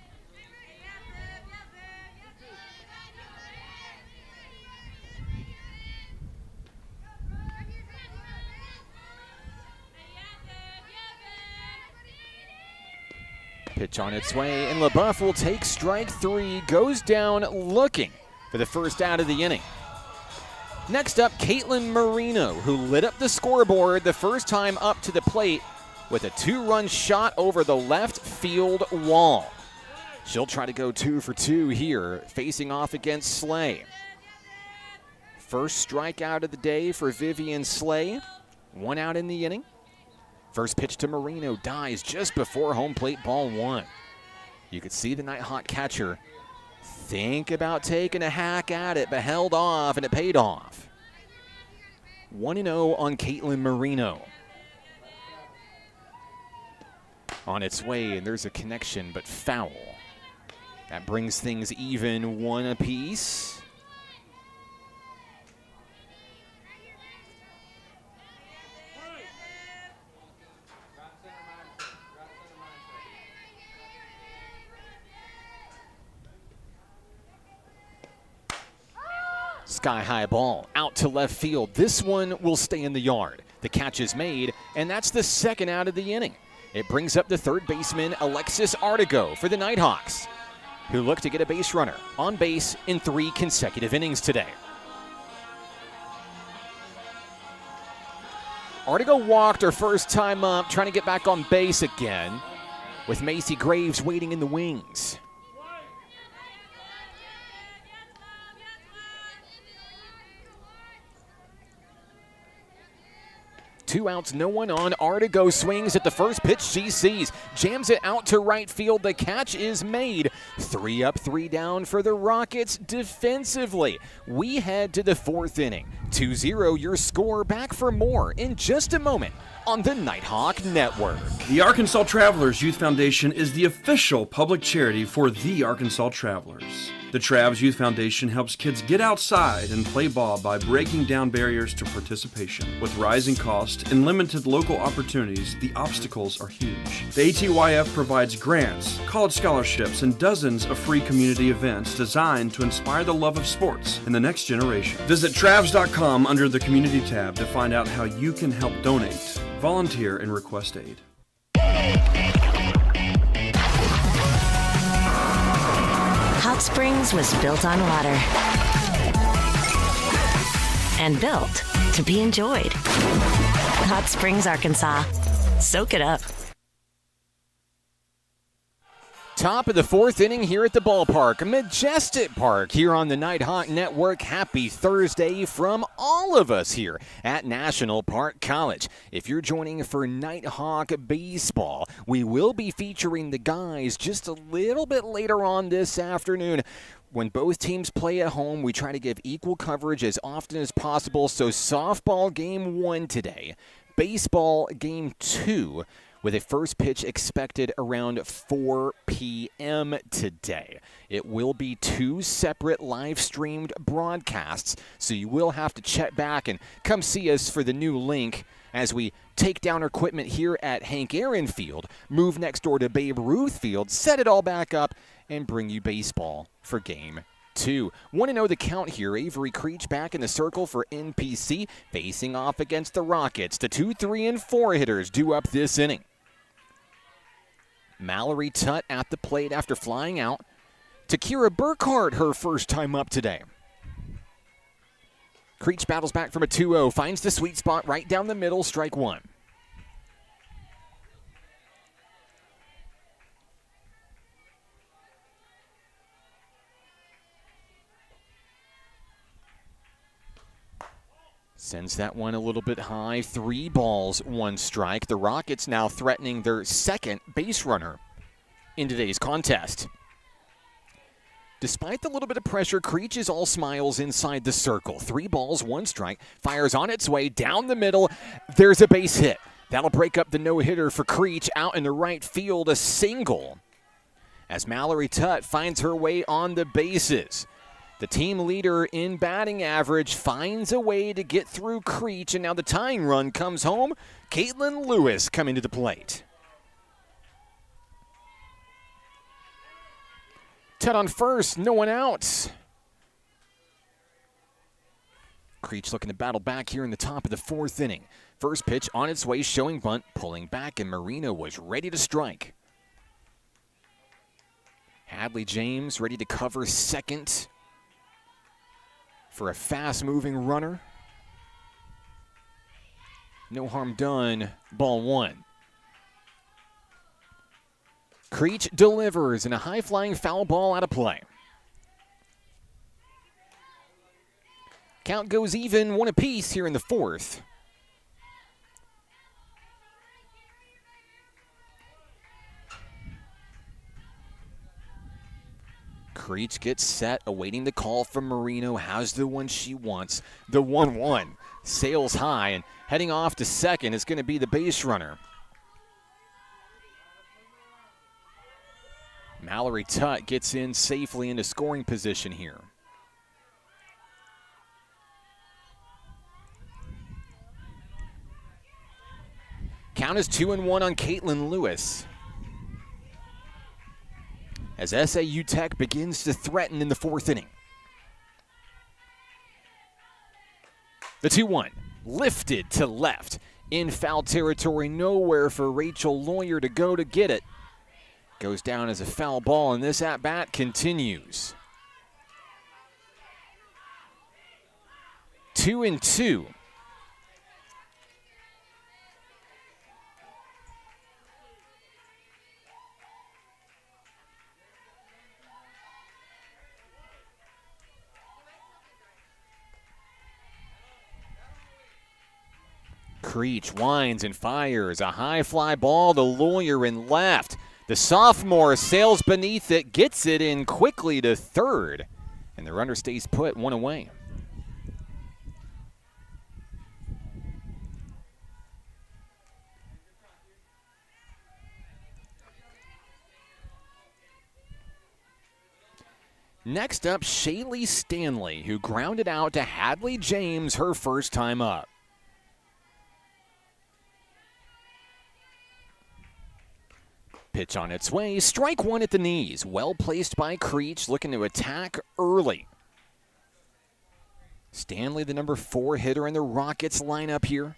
Pitch on its way, and LaBeouf will take strike 3, goes down looking for the first out of the inning. Next up, Caitlin Marino, who lit up the scoreboard the first time up to the plate with a 2-run shot over the left field wall. She'll try to go 2 for 2 here, facing off against Slay. First strikeout of the day for Vivian Slay. 1 out in the inning. First pitch to Marino dies just before home plate, ball 1. You could see the Nighthawk catcher Think about taking a hack at it, but held off, and it paid off. 1-0 on Caitlin Marino. On its way, and there's a connection, but foul. That brings things even, 1 apiece. Sky-high ball out to left field. This one will stay in the yard. The catch is made, and that's the second out of the inning. It brings up the third baseman, Alexis Artigo, for the Nighthawks, who look to get a base runner on base in 3 consecutive innings today. Artigo walked her first time up, trying to get back on base again, with Macy Graves waiting in the wings. Two outs, no one on. Artigo swings at the first pitch she sees. Jams it out to right field. The catch is made. 3 up, 3 down for the Rockets defensively. We head to the 4th inning. 2-0 your score. Back for more in just a moment on the Nighthawk Network. The Arkansas Travelers Youth Foundation is the official public charity for the Arkansas Travelers. The Travs Youth Foundation helps kids get outside and play ball by breaking down barriers to participation. With rising costs and limited local opportunities, the obstacles are huge. The ATYF provides grants, college scholarships, and dozens of free community events designed to inspire the love of sports in the next generation. Visit Travs.com under the Community tab to find out how you can help donate, volunteer, and request aid. Hot Springs was built on water and built to be enjoyed. Hot Springs, Arkansas. Soak it up. Top of the 4th inning here at the ballpark, Majestic Park here on the Nighthawk Network. Happy Thursday from all of us here at National Park College. If you're joining for Nighthawk Baseball, we will be featuring the guys just a little bit later on this afternoon. When both teams play at home, we try to give equal coverage as often as possible. So softball game 1 today, baseball game 2, with a first pitch expected around 4 p.m. today. It will be 2 separate live-streamed broadcasts, so you will have to check back and come see us for the new link as we take down our equipment here at Hank Aaron Field, move next door to Babe Ruth Field, set it all back up, and bring you baseball for Game 2. 1-0 the count here. Avery Creech back in the circle for NPC, facing off against the Rockets. The 2, 3, and 4 hitters due up this inning. Mallory Tutt at the plate after flying out. Takira Burkhart, her first time up today. Creech battles back from a 2-0, finds the sweet spot right down the middle, strike 1. Sends that one a little bit high. 3 balls, 1 strike. The Rockets now threatening their second base runner in today's contest. Despite the little bit of pressure, Creech is all smiles inside the circle. 3 balls, 1 strike. Fires on its way down the middle. There's a base hit. That'll break up the no-hitter for Creech out in the right field. A single as Mallory Tutt finds her way on the bases. The team leader in batting average finds a way to get through Creech, and now the tying run comes home. Caitlin Lewis coming to the plate. Tutt on first, no one out. Creech looking to battle back here in the top of the 4th inning. First pitch on its way, showing bunt, pulling back, and Marino was ready to strike. Hadley James ready to cover second for a fast-moving runner. No harm done, ball 1. Creech delivers in a high-flying foul ball out of play. Count goes even, 1 apiece here in the 4th. Creech gets set, awaiting the call from Marino, has the one she wants. The 1-1 sails high, and heading off to second is going to be the base runner. Mallory Tutt gets in safely into scoring position here. Count is 2-1 on Caitlin Lewis, as SAU Tech begins to threaten in the fourth inning. The 2-1 lifted to left in foul territory, nowhere for Rachel Lawyer to go to get it. Goes down as a foul ball, and this at-bat continues. 2-2. Creech winds and fires. A high fly ball to Lawyer in left. The sophomore sails beneath it, gets it in quickly to third, and the runner stays put, one away. Next up, Shaylee Stanley, who grounded out to Hadley James her first time up. Pitch on its way, strike one at the knees. Well placed by Creech, looking to attack early. Stanley, the number 4 hitter in the Rockets lineup here.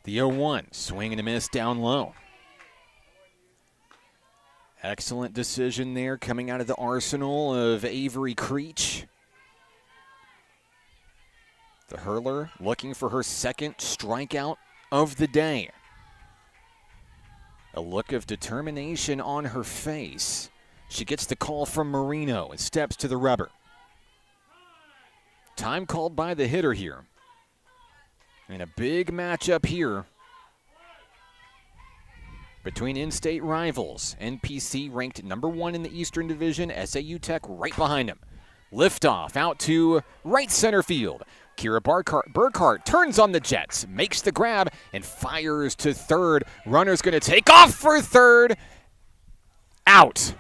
The 0-1, swing and a miss down low. Excellent decision there coming out of the arsenal of Avery Creech. The hurler looking for her second strikeout of the day. A look of determination on her face. She gets the call from Marino and steps to the rubber. Time called by the hitter here. And a big matchup here between in-state rivals. NPC ranked number 1 in the Eastern Division, SAU Tech right behind them. Liftoff out to right center field. Kira Burkhart turns on the Jets, makes the grab, and fires to third. Runner's going to take off for third. Out.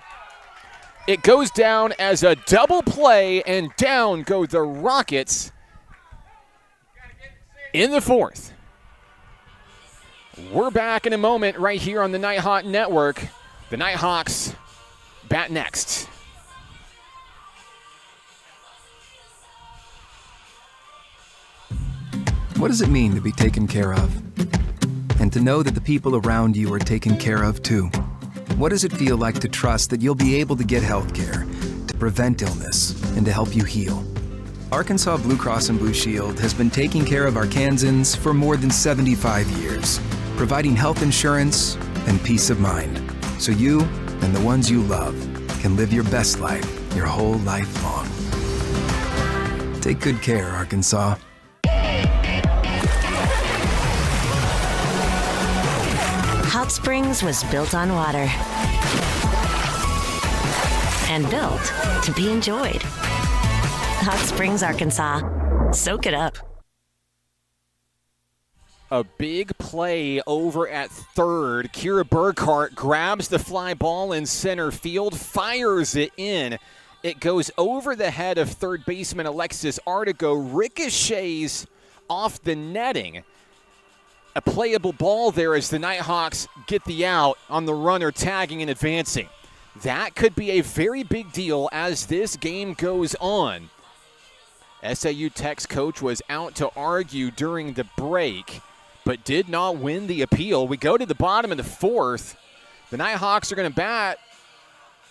It goes down as a double play, and down go the Rockets in the fourth. We're back in a moment right here on the Nighthawk Network. The Nighthawks bat next. What does it mean to be taken care of? And to know that the people around you are taken care of too? What does it feel like to trust that you'll be able to get health care, to prevent illness, and to help you heal? Arkansas Blue Cross and Blue Shield has been taking care of Arkansans for more than 75 years, providing health insurance and peace of mind, so you and the ones you love can live your best life your whole life long. Take good care, Arkansas. Hot Springs was built on water and built to be enjoyed. Hot Springs, Arkansas. Soak it up. A big play over at third. Kira Burkhart grabs the fly ball in center field, fires it in. It goes over the head of third baseman Alexis Artigo, ricochets off the netting. A playable ball there as the Nighthawks get the out on the runner tagging and advancing. That could be a very big deal as this game goes on. SAU Tech's coach was out to argue during the break, but did not win the appeal. We go to the bottom of the fourth. The Nighthawks are going to bat,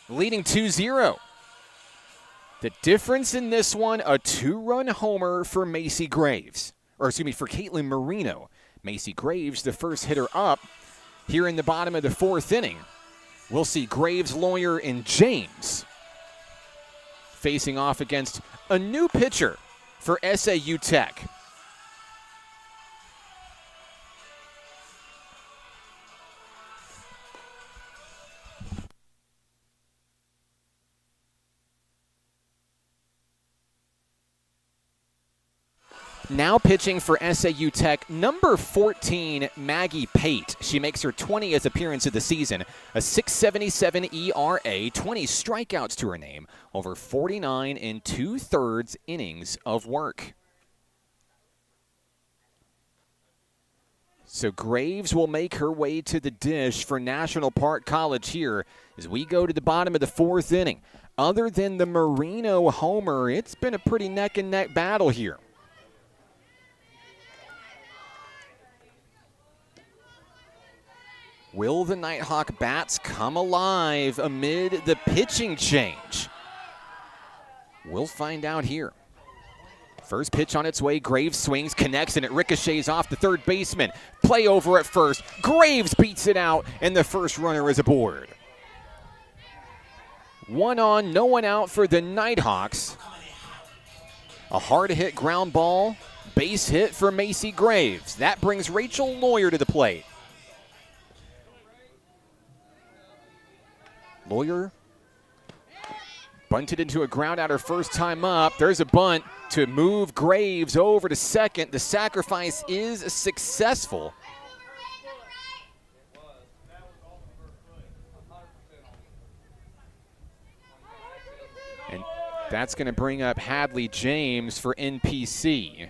leading 2-0. The difference in this one, a 2-run homer for Macy Graves. Or excuse me, for Caitlin Marino. Macy Graves, the first hitter up here in the bottom of the fourth inning. We'll see Graves, Lawyer, and James facing off against a new pitcher for SAU Tech. Now pitching for SAU Tech, number 14, Maggie Pate. She makes her 20th appearance of the season, a 6.77 ERA, 20 strikeouts to her name, over 49 2/3 innings of work. So Graves will make her way to the dish for National Park College here as we go to the bottom of the 4th inning. Other than the Marino homer, it's been a pretty neck-and-neck battle here. Will the Nighthawk bats come alive amid the pitching change? We'll find out here. First pitch on its way, Graves swings, connects, and it ricochets off the third baseman. Play over at first. Graves beats it out, and the first runner is aboard. 1 on, no one out for the Nighthawks. A hard-hit ground ball, base hit for Macy Graves. That brings Rachel Lawyer to the plate. Lawyer bunted into a ground out her first time up. There's a bunt to move Graves over to second. The sacrifice is successful. And that's going to bring up Hadley James for NPC.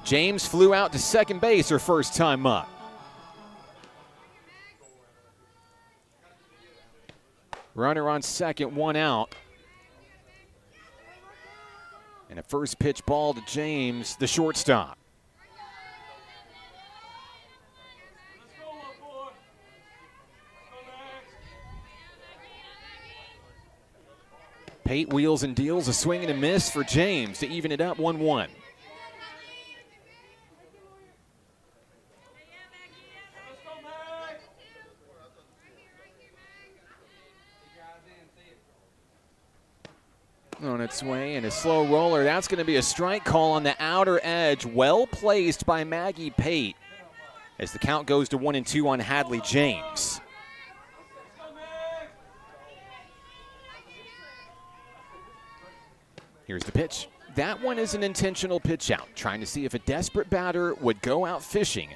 James flew out to second base her first time up. Runner on second, 1 out. And a first pitch ball to James, the shortstop. Pate wheels and deals, a swing and a miss for James to even it up 1-1. On its way and a slow roller. That's going to be a strike call on the outer edge. Well placed by Maggie Pate as the count goes to 1-2 on Hadley James. Here's the pitch. That one is an intentional pitch out, trying to see if a desperate batter would go out fishing.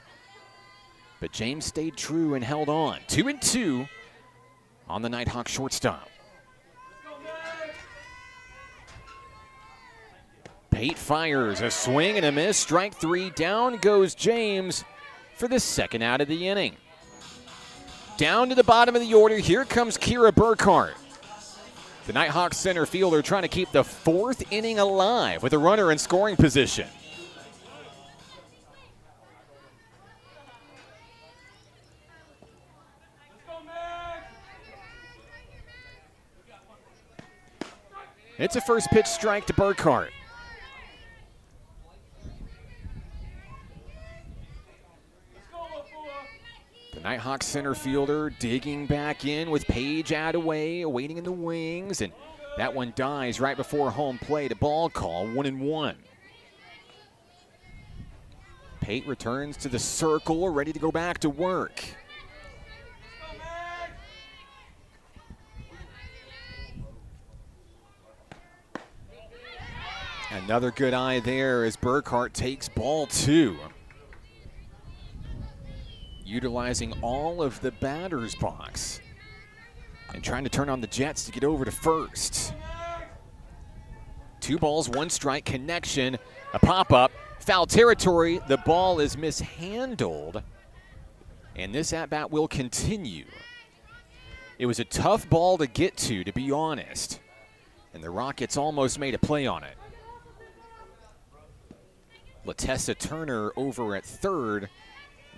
But James stayed true and held on. 2-2 on the Nighthawk shortstop. Pate fires, a swing and a miss, strike 3, down goes James for the second out of the inning. Down to the bottom of the order, here comes Kira Burkhart. The Nighthawks center fielder trying to keep the 4th inning alive with a runner in scoring position. It's a first pitch strike to Burkhart. Nighthawk center fielder digging back in with Paige Adaway waiting in the wings, and that one dies right before home plate. A ball call, 1-1. Pate returns to the circle, ready to go back to work. Another good eye there as Burkhart takes ball 2. Utilizing all of the batter's box and trying to turn on the Jets to get over to first. 2 balls, 1 strike, connection, a pop-up, foul territory. The ball is mishandled, and this at-bat will continue. It was a tough ball to get to be honest, and the Rockets almost made a play on it. Latessa Turner over at third,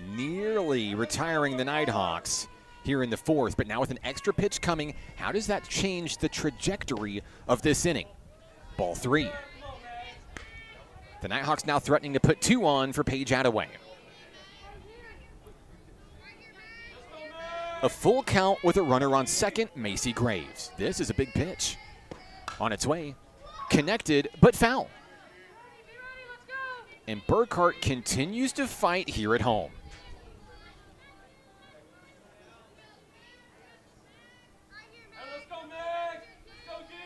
nearly retiring the Nighthawks here in the 4th, but now with an extra pitch coming, how does that change the trajectory of this inning? Ball 3. The Nighthawks now threatening to put 2 on for Paige Adaway. A full count with a runner on second, Macy Graves. This is a big pitch. On its way, connected but foul. And Burkhart continues to fight here at home.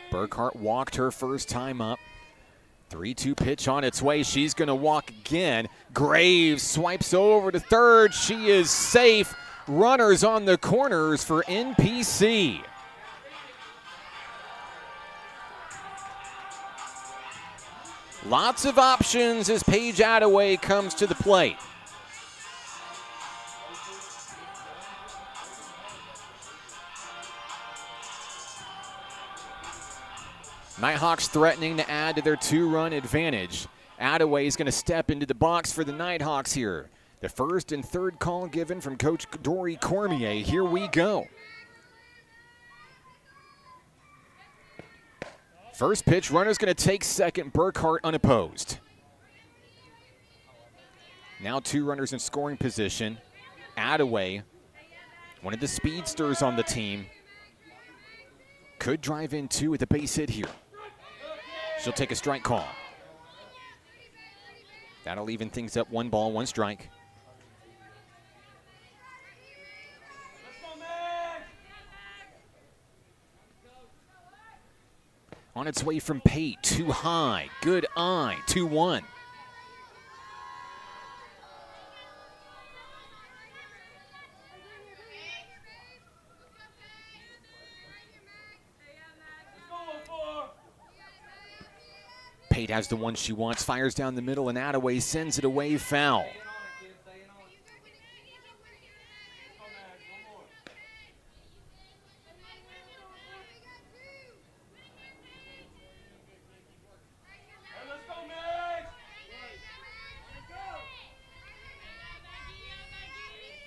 Burkhart walked her first time up. 3-2 pitch on its way. She's going to walk again. Graves swipes over to third. She is safe. Runners on the corners for NPC. Lots of options as Paige Adaway comes to the plate. Nighthawks threatening to add to their 2-run advantage. Adaway is going to step into the box for the Nighthawks here. The first and third call given from Coach Dory Cormier. Here we go. First pitch, runner's going to take second. Burkhart unopposed. Now 2 runners in scoring position. Adaway, one of the speedsters on the team, could drive in 2 with a base hit here. She'll take a strike call. That'll even things up. 1 ball, 1 strike. On its way from Pate, too high. Good eye, 2-1. Pate has the one she wants, fires down the middle, and Adaway sends it away foul.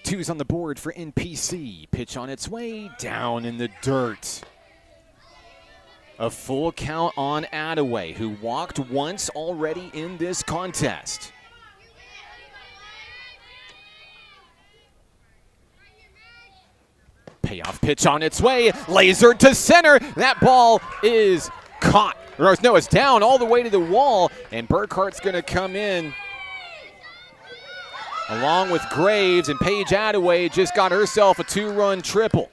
Two's on the board for NPC. Pitch on its way, down in the dirt. A full count on Adaway, who walked once already in this contest. Payoff pitch on its way, laser to center. That ball is caught. No, it's down all the way to the wall, and Burkhart's going to come in along with Graves, and Paige Adaway just got herself a 2-run triple.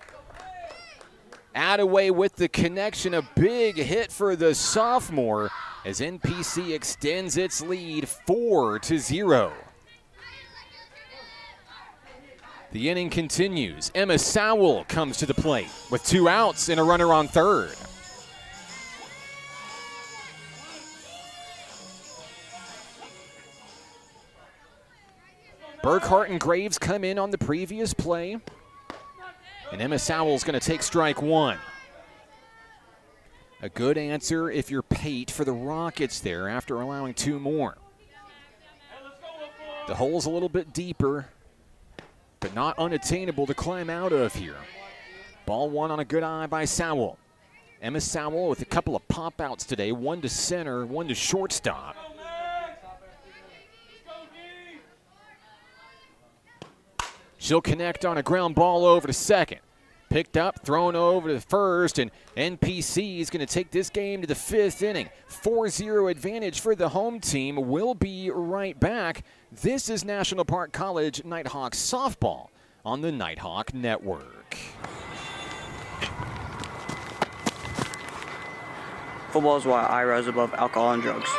Adaway with the connection, a big hit for the sophomore as NPC extends its lead 4-0. The inning continues. Emma Sowell comes to the plate with 2 outs and a runner on third. Burkhart and Graves come in on the previous play. And Emma Sowell's going to take strike 1. A good answer if you're Pate for the Rockets there after allowing 2 more. The hole's a little bit deeper, but not unattainable to climb out of here. Ball 1 on a good eye by Sowell. Emma Sowell with a couple of pop-outs today, 1 to center, 1 to shortstop. She'll connect on a ground ball over to second. Picked up, thrown over to first, and NPC is going to take this game to the 5th inning. 4-0 advantage for the home team. We'll be right back. This is National Park College Nighthawk softball on the Nighthawk Network. Football is why I rise above alcohol and drugs.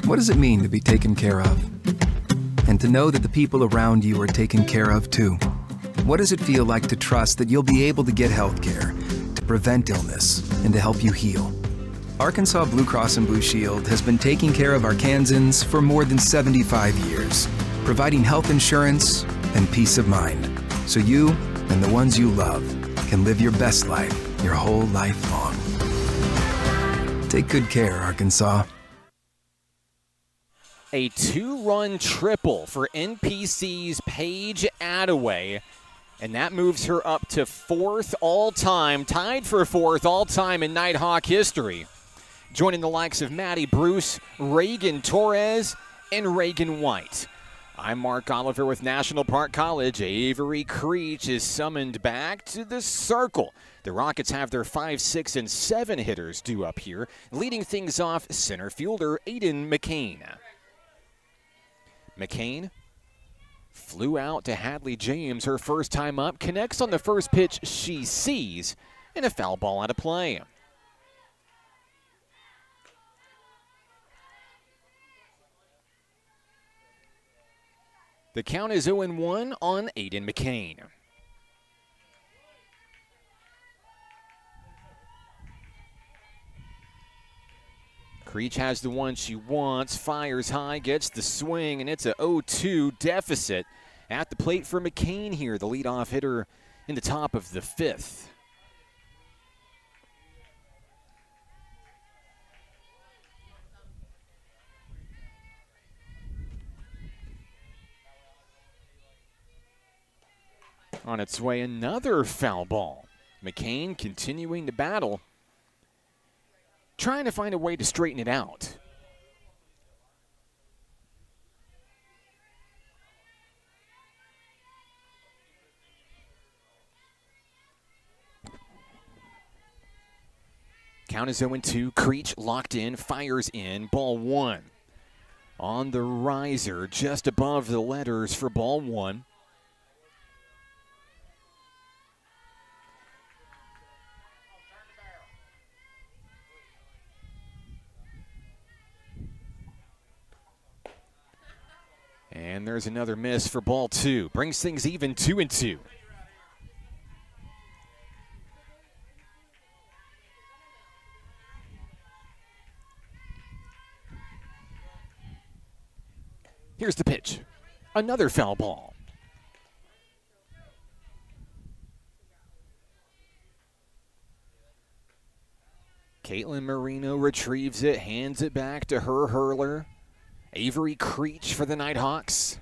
What does it mean to be taken care of? And to know that the people around you are taken care of too? What does it feel like to trust that you'll be able to get health care, to prevent illness, and to help you heal? Arkansas Blue Cross and Blue Shield has been taking care of Arkansans for more than 75 years, providing health insurance and peace of mind, so you and the ones you love can live your best life your whole life long. Take good care, Arkansas. A 2-run triple for NPC's Paige Adaway, and that moves her up to 4th all-time, tied for 4th all-time in Nighthawk history, joining the likes of Maddie Bruce, Reagan Torres, and Reagan White. I'm Mark Oliver with National Park College. Avery Creech is summoned back to the circle. The Rockets have their 5, 6, and 7 hitters due up here, leading things off center fielder Aiden McCain. McCain Flew out to Hadley James, her first time up, connects on the first pitch she sees, and a foul ball out of play. The count is 0-1 on Aiden McCain. Creech has the one she wants, fires high, gets the swing, and it's a 0-2 deficit at the plate for McCain here, the leadoff hitter in the top of the fifth. On its way, another foul ball. McCain continuing to battle, trying to find a way to straighten it out. Count is 0-2. Creech locked in, fires in, ball one. On the riser, just above the letters for ball one. And there's another miss for ball two. Brings things even 2-2. Here's the pitch. Another foul ball. Caitlin Marino retrieves it, hands it back to her hurler. Avery Creech for the Nighthawks.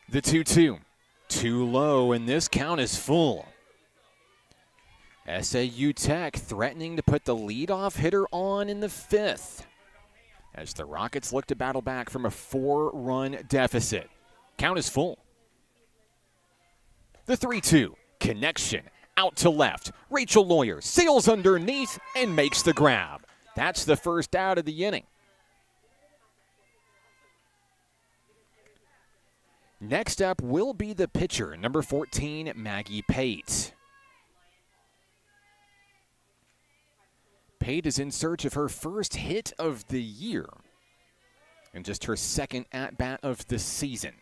The 2-2. Too low, and this count is full. SAU Tech threatening to put the leadoff hitter on in the fifth as the Rockets look to battle back from a 4-run deficit. Count is full. The 3-2. Connection. Out to left. Rachel Lawyer sails underneath and makes the grab. That's the first out of the inning. Next up will be the pitcher, number 14, Maggie Pate. Pate is in search of her first hit of the year and just her second at-bat of the season.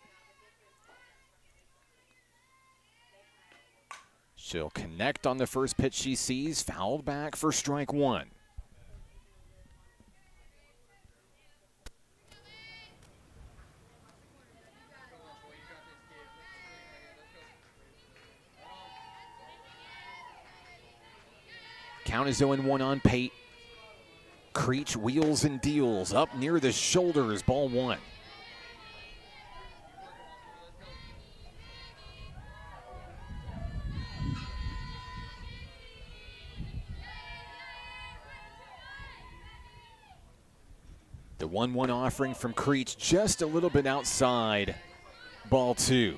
She'll connect on the first pitch she sees, fouled back for strike one. Count is 0-1 on Pate. Creech wheels and deals up near the shoulders, ball one. The 1-1 offering from Creech just a little bit outside, ball two.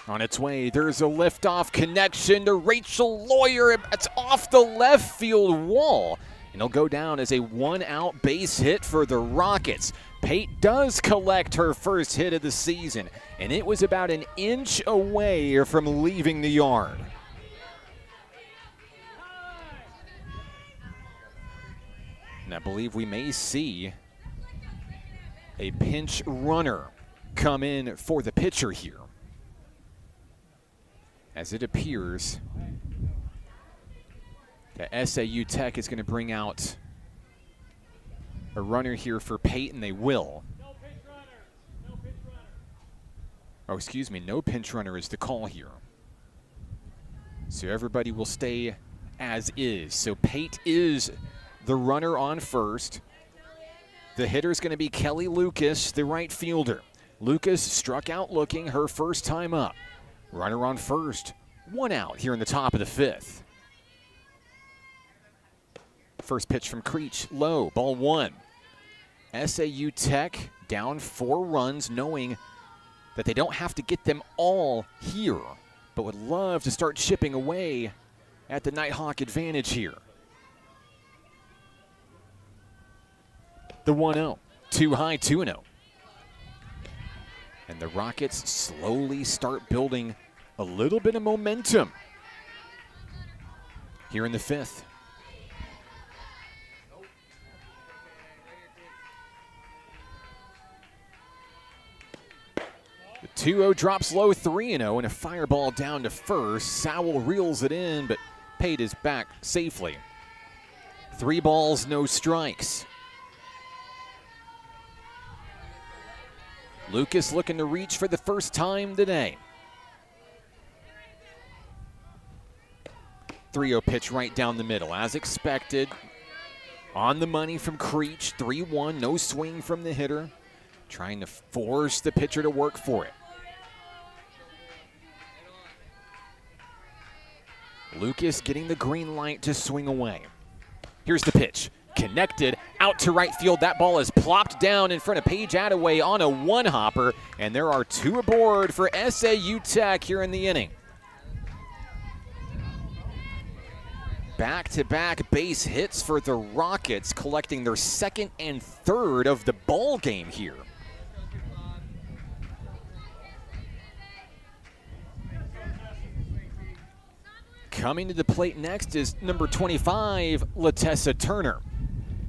On its way, there's a liftoff connection to Rachel Lawyer. It's off the left field wall, and it'll go down as a one-out base hit for the Rockets. Pate does collect her first hit of the season, and it was about an inch away from leaving the yard. And I believe we may see a pinch runner come in for the pitcher here, as it appears that SAU Tech is going to bring out a runner here for Pate, and they will. Oh, excuse me, no pinch runner is the call here. So everybody will stay as is. So Pate is the runner on first. The hitter is going to be Kelly Lucas, the right fielder. Lucas struck out looking her first time up. Runner on first, one out here in the top of the fifth. First pitch from Creech, low, ball 1. SAU Tech down 4 runs, knowing that they don't have to get them all here, but would love to start chipping away at the Nighthawk advantage here. The 1-0, too high, 2-0. And the Rockets slowly start building a little bit of momentum here in the 5th. The 2-0 drops low, 3-0, and a fireball down to first. Sowell reels it in, but paid his back safely. 3 balls, no strikes. Lucas looking to reach for the first time today. 3-0 pitch right down the middle, as expected. On the money from Creech, 3-1, no swing from the hitter. Trying to force the pitcher to work for it. Lucas getting the green light to swing away. Here's the pitch. Connected out to right field. That ball is plopped down in front of Paige Adaway on a 1-hopper, and there are 2 aboard for SAU Tech here in the inning. Back-to-back base hits for the Rockets, collecting their 2nd and 3rd of the ball game here. Coming to the plate next is number 25, Latessa Turner.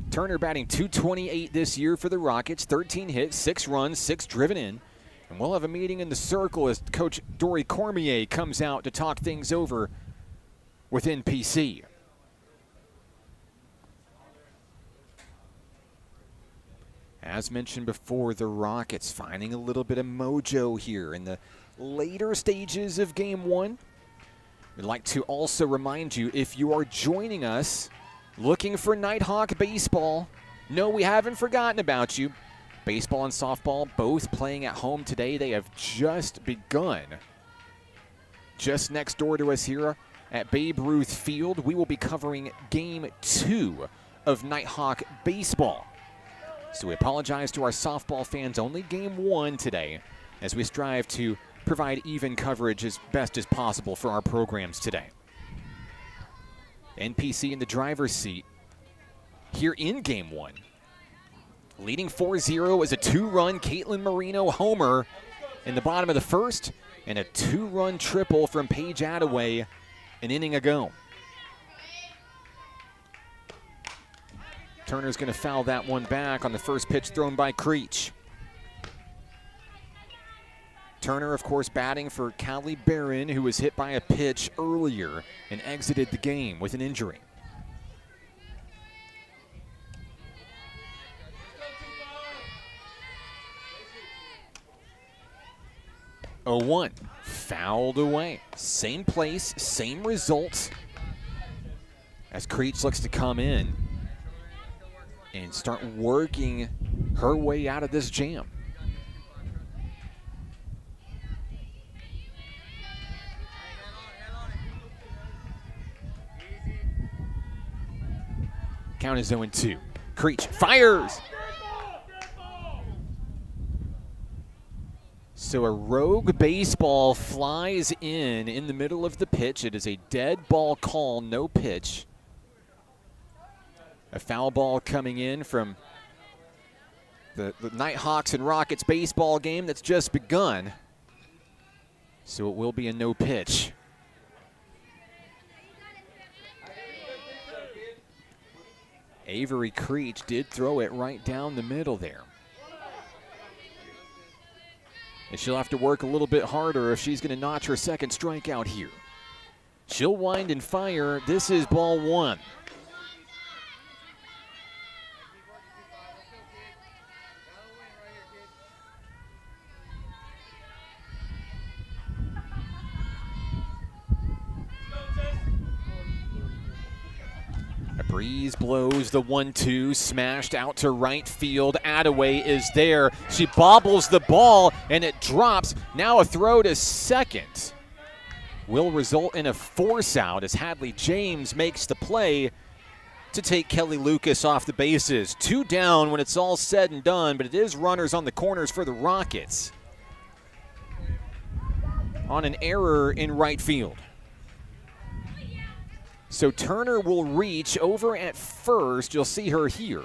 Turner batting .228 this year for the Rockets, 13 hits, 6 runs, 6 driven in. And we'll have a meeting in the circle as Coach Dory Cormier comes out to talk things over with NPC. As mentioned before, the Rockets finding a little bit of mojo here in the later stages of Game 1. We'd like to also remind you, if you are joining us looking for Nighthawk baseball, no, we haven't forgotten about you. Baseball and softball both playing at home today. They have just begun. Just next door to us here at Babe Ruth Field, we will be covering Game 2 of Nighthawk baseball. So we apologize to our softball fans, only Game 1 today, as we strive to provide even coverage as best as possible for our programs today. NPC in the driver's seat here in Game 1. Leading 4-0 is a 2-run Caitlin Marino homer in the bottom of the 1st, and a 2-run triple from Paige Adaway an inning ago. Turner's going to foul that one back on the first pitch thrown by Creech. Turner, of course, batting for Callie Barron, who was hit by a pitch earlier and exited the game with an injury. Oh, 1, fouled away. Same place, same result. As Creech looks to come in and start working her way out of this jam. Count is 0-2. Creech fires. So a rogue baseball flies in the middle of the pitch. It is a dead ball call, no pitch. A foul ball coming in from the Nighthawks and Rockets baseball game that's just begun. So it will be a no pitch. Avery Creech did throw it right down the middle there. And she'll have to work a little bit harder if she's going to notch her 2nd strikeout here. She'll wind and fire. This is ball 1. A breeze blows the 1-2, smashed out to right field. Adaway is there. She bobbles the ball, and it drops. Now a throw to 2nd will result in a force out as Hadley James makes the play. to take Kelly Lucas off the bases. 2 down when it's all said and done, but it is runners on the corners for the Rockets on an error in right field. So Turner will reach over at first. You'll see her here.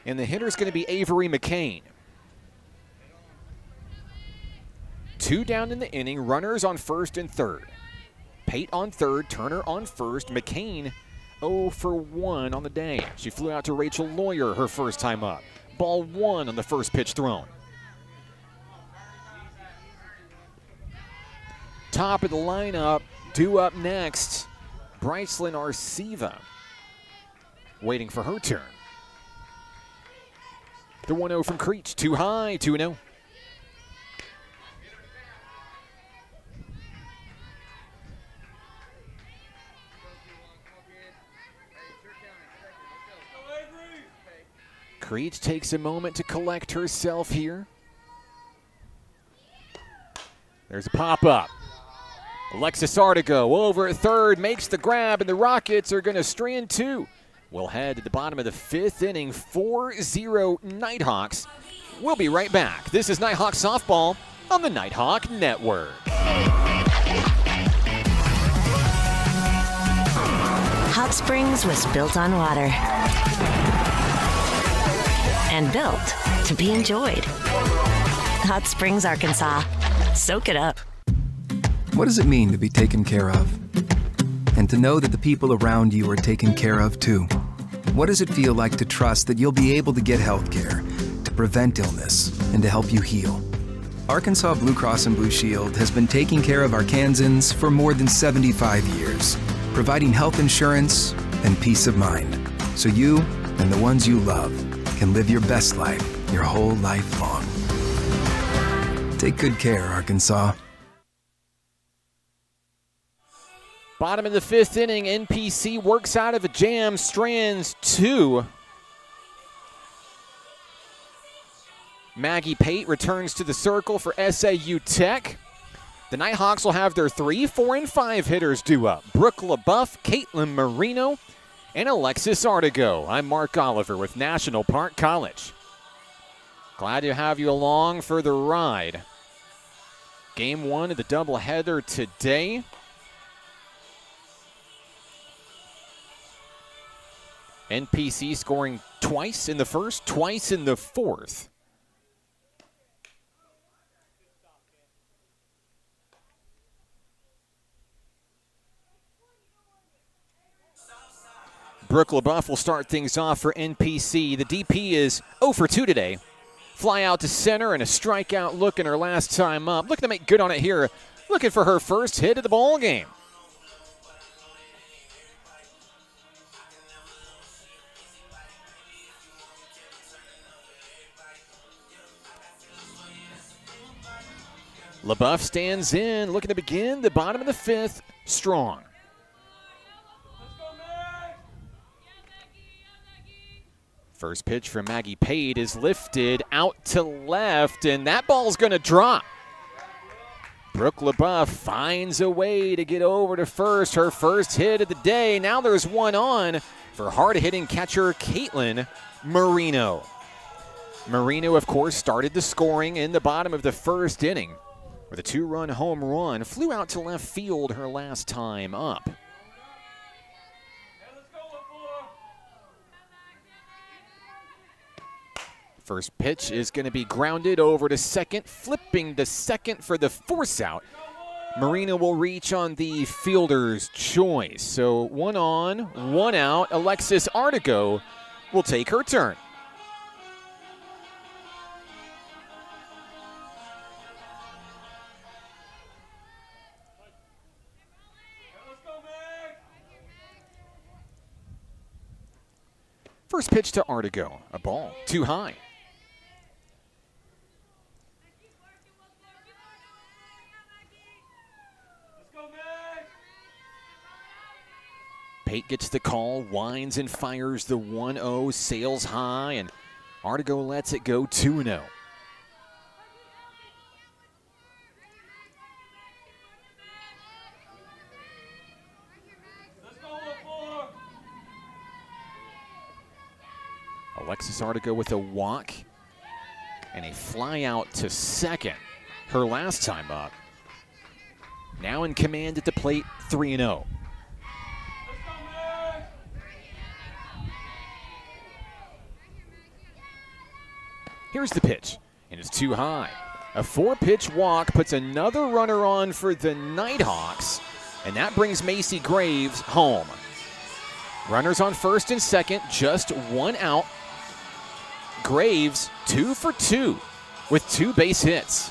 And the hitter's going to be Avery McCain. 2 down in the inning, runners on first and third. Pate on third, Turner on first, McCain 0 for 1 on the day. She flew out to Rachel Lawyer her first time up. Ball 1 on the first pitch thrown. Top of the lineup, due up next, Brycelyn Arceva, waiting for her turn. The 1-0 from Creech, too high, 2-0. Creech takes a moment to collect herself here. There's a pop-up. Alexis Artigo over at third, makes the grab, and the Rockets are going to strand 2. We'll head to the bottom of the 5th inning, 4-0 Nighthawks. We'll be right back. This is Nighthawk Softball on the Nighthawk Network. Hot Springs was built on water and built to be enjoyed. Hot Springs, Arkansas. Soak it up. What does it mean to be taken care of? And to know that the people around you are taken care of too. What does it feel like to trust that you'll be able to get health care, to prevent illness, and to help you heal? Arkansas Blue Cross and Blue Shield has been taking care of Arkansans for more than 75 years, providing health insurance and peace of mind, so you and the ones you love can live your best life your whole life long. Take good care, Arkansas. Bottom of the 5th inning, NPC works out of a jam, strands 2. Maggie Pate returns to the circle for SAU Tech. The Nighthawks will have their 3, 4, and 5 hitters due up. Brooke LaBeouf, Caitlin Marino, and Alexis Artigo. I'm Mark Oliver with National Park College. Glad to have you along for the ride. Game 1 of the doubleheader today. NPC scoring twice in the first, twice in the fourth. Brooke LaBeouf will start things off for NPC. The DP is 0 for 2 today. Fly out to center and a strikeout look in her last time up. Looking to make good on it here. Looking for her first hit of the ball game. LaBeouf stands in, looking to begin the bottom of the 5th strong. First pitch from Maggie Pate is lifted out to left, and that ball's going to drop. Brooke LaBeouf finds a way to get over to first, her first hit of the day. Now there's one on for hard-hitting catcher Caitlin Marino. Marino, of course, started the scoring in the bottom of the 1st inning with a 2-run home run. Flew out to left field her last time up. First pitch is going to be grounded over to second, flipping to second for the force out. Marino will reach on the fielder's choice. So 1 on, 1 out. Alexis Artigo will take her turn. First pitch to Artigo, a ball too high. Pate gets the call, winds and fires the 1-0, sails high, and Artigo lets it go 2-0. Alexis Artigo with a walk and a fly out to second. Her last time up. Now in command at the plate, 3-0. Here's the pitch, and it's too high. A 4-pitch walk puts another runner on for the Nighthawks, and that brings Macy Graves home. Runners on first and second, just one out. Graves 2 for 2 with 2 base hits.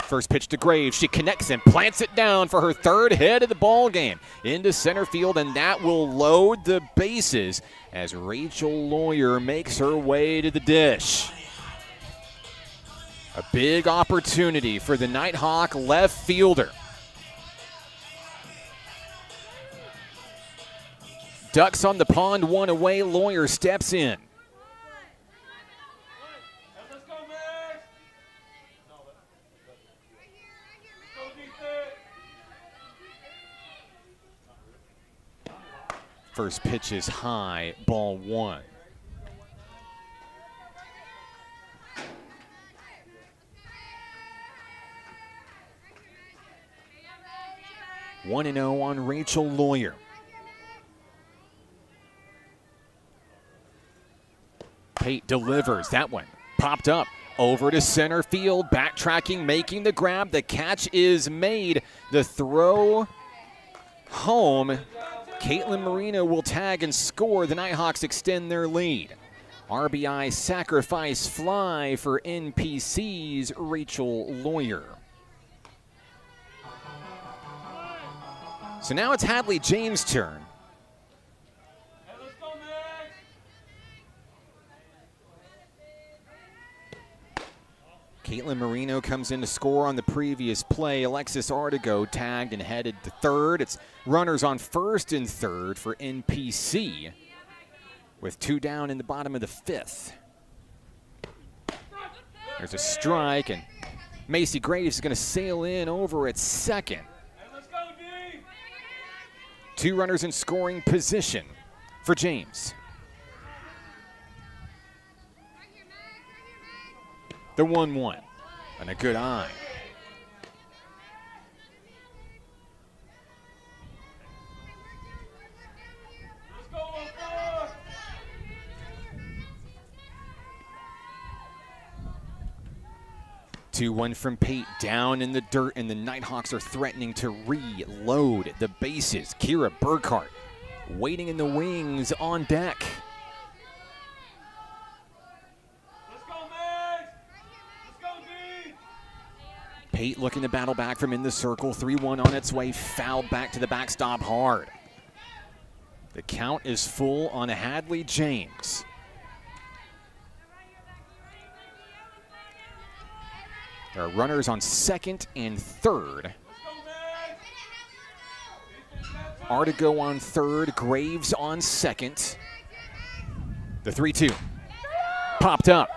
First pitch to Graves. She connects and plants it down for her 3rd hit of the ball game into center field, and that will load the bases as Rachel Lawyer makes her way to the dish. A big opportunity for the Nighthawk left fielder. Ducks on the pond, 1 away. Lawyer steps in. First pitch is high, ball 1. One and 0 on Rachel Lawyer. Pate delivers. That one popped up over to center field. Backtracking, making the grab. The catch is made. The throw home. Caitlin Marino will tag and score. The Nighthawks extend their lead. RBI sacrifice fly for NPC's Rachel Lawyer. So now it's Hadley James' turn. Caitlin Marino comes in to score on the previous play. Alexis Artigo tagged and headed to third. It's runners on first and third for NPC with 2 down in the bottom of the 5th. There's a strike, and Macy Graves is going to sail in over at second. 2 runners in scoring position for James. The 1-1 and a good eye. Two, 1 from Pate, down in the dirt, and the Nighthawks are threatening to reload the bases. Kira Burkhart waiting in the wings on deck. Pate looking to battle back from in the circle. 3-1 on its way, fouled back to the backstop hard. The count is full on Hadley James. There are runners on second and third. Artigo on third, Graves on second. The 3-2 popped up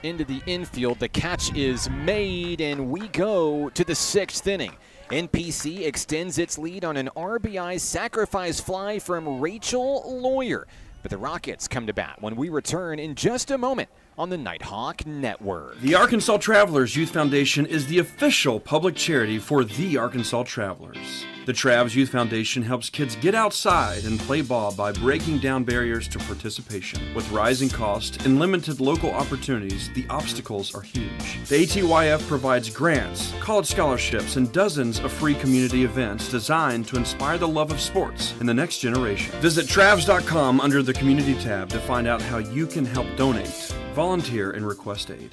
into the infield. The catch is made, and we go to the 6th inning. NPC extends its lead on an RBI sacrifice fly from Rachel Lawyer. But the Rockets come to bat when we return in just a moment on the Nighthawk Network. The Arkansas Travelers Youth Foundation is the official public charity for the Arkansas Travelers. The Travs Youth Foundation helps kids get outside and play ball by breaking down barriers to participation. With rising costs and limited local opportunities, the obstacles are huge. The ATYF provides grants, college scholarships, and dozens of free community events designed to inspire the love of sports in the next generation. Visit Travs.com under the Community tab to find out how you can help donate, volunteer, and request aid.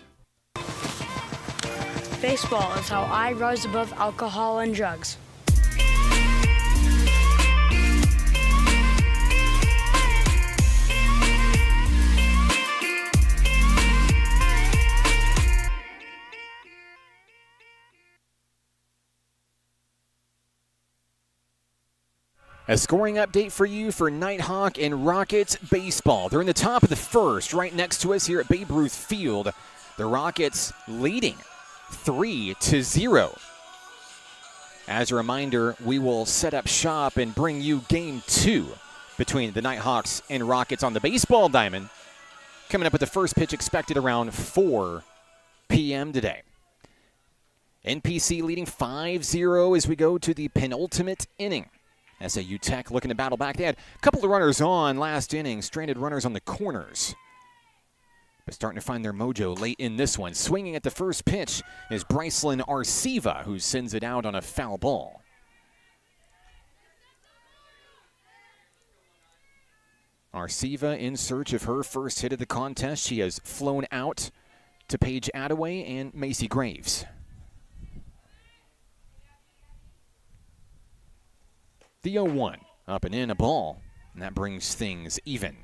Baseball is how I rise above alcohol and drugs. A scoring update for you for Nighthawk and Rockets baseball. They're in the top of the 1st, right next to us here at Babe Ruth Field. The Rockets leading 3-0. As a reminder, we will set up shop and bring you Game 2 between the Nighthawks and Rockets on the baseball diamond. Coming up with the first pitch expected around 4 p.m. today. NPC leading 5-0 as we go to the penultimate inning. SAU Tech looking to battle back. They had a couple of runners on last inning, stranded runners on the corners. But starting to find their mojo late in this one. Swinging at the first pitch is Brycelyn Arceva, who sends it out on a foul ball. Arceva in search of her first hit of the contest. She has flown out to Paige Adaway and Macy Graves. The 0-1, up and in, a ball, and that brings things even.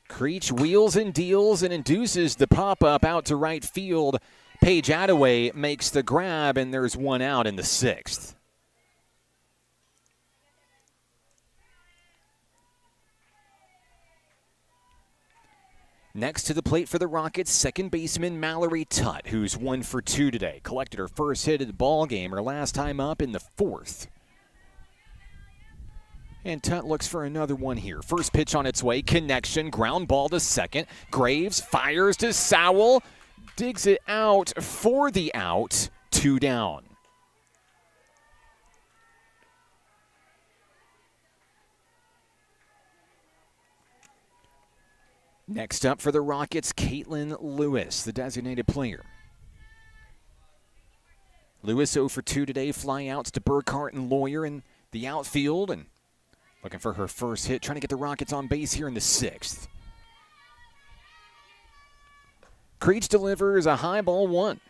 Creech wheels and deals and induces the pop-up out to right field. Paige Adaway makes the grab, and there's one out in the 6th. Next to the plate for the Rockets, second baseman Mallory Tutt, who's 1 for 2 today. Collected her first hit of the ball game, her last time up in the 4th. And Tutt looks for another one here. First pitch on its way, connection, ground ball to second. Graves fires to Sowell, digs it out for the out, 2 down. Next up for the Rockets, Caitlin Lewis, the designated player. Lewis 0 for 2 today, flying outs to Burkhart and Lawyer in the outfield, and looking for her first hit, trying to get the Rockets on base here in the 6th. Creech delivers a high ball 1.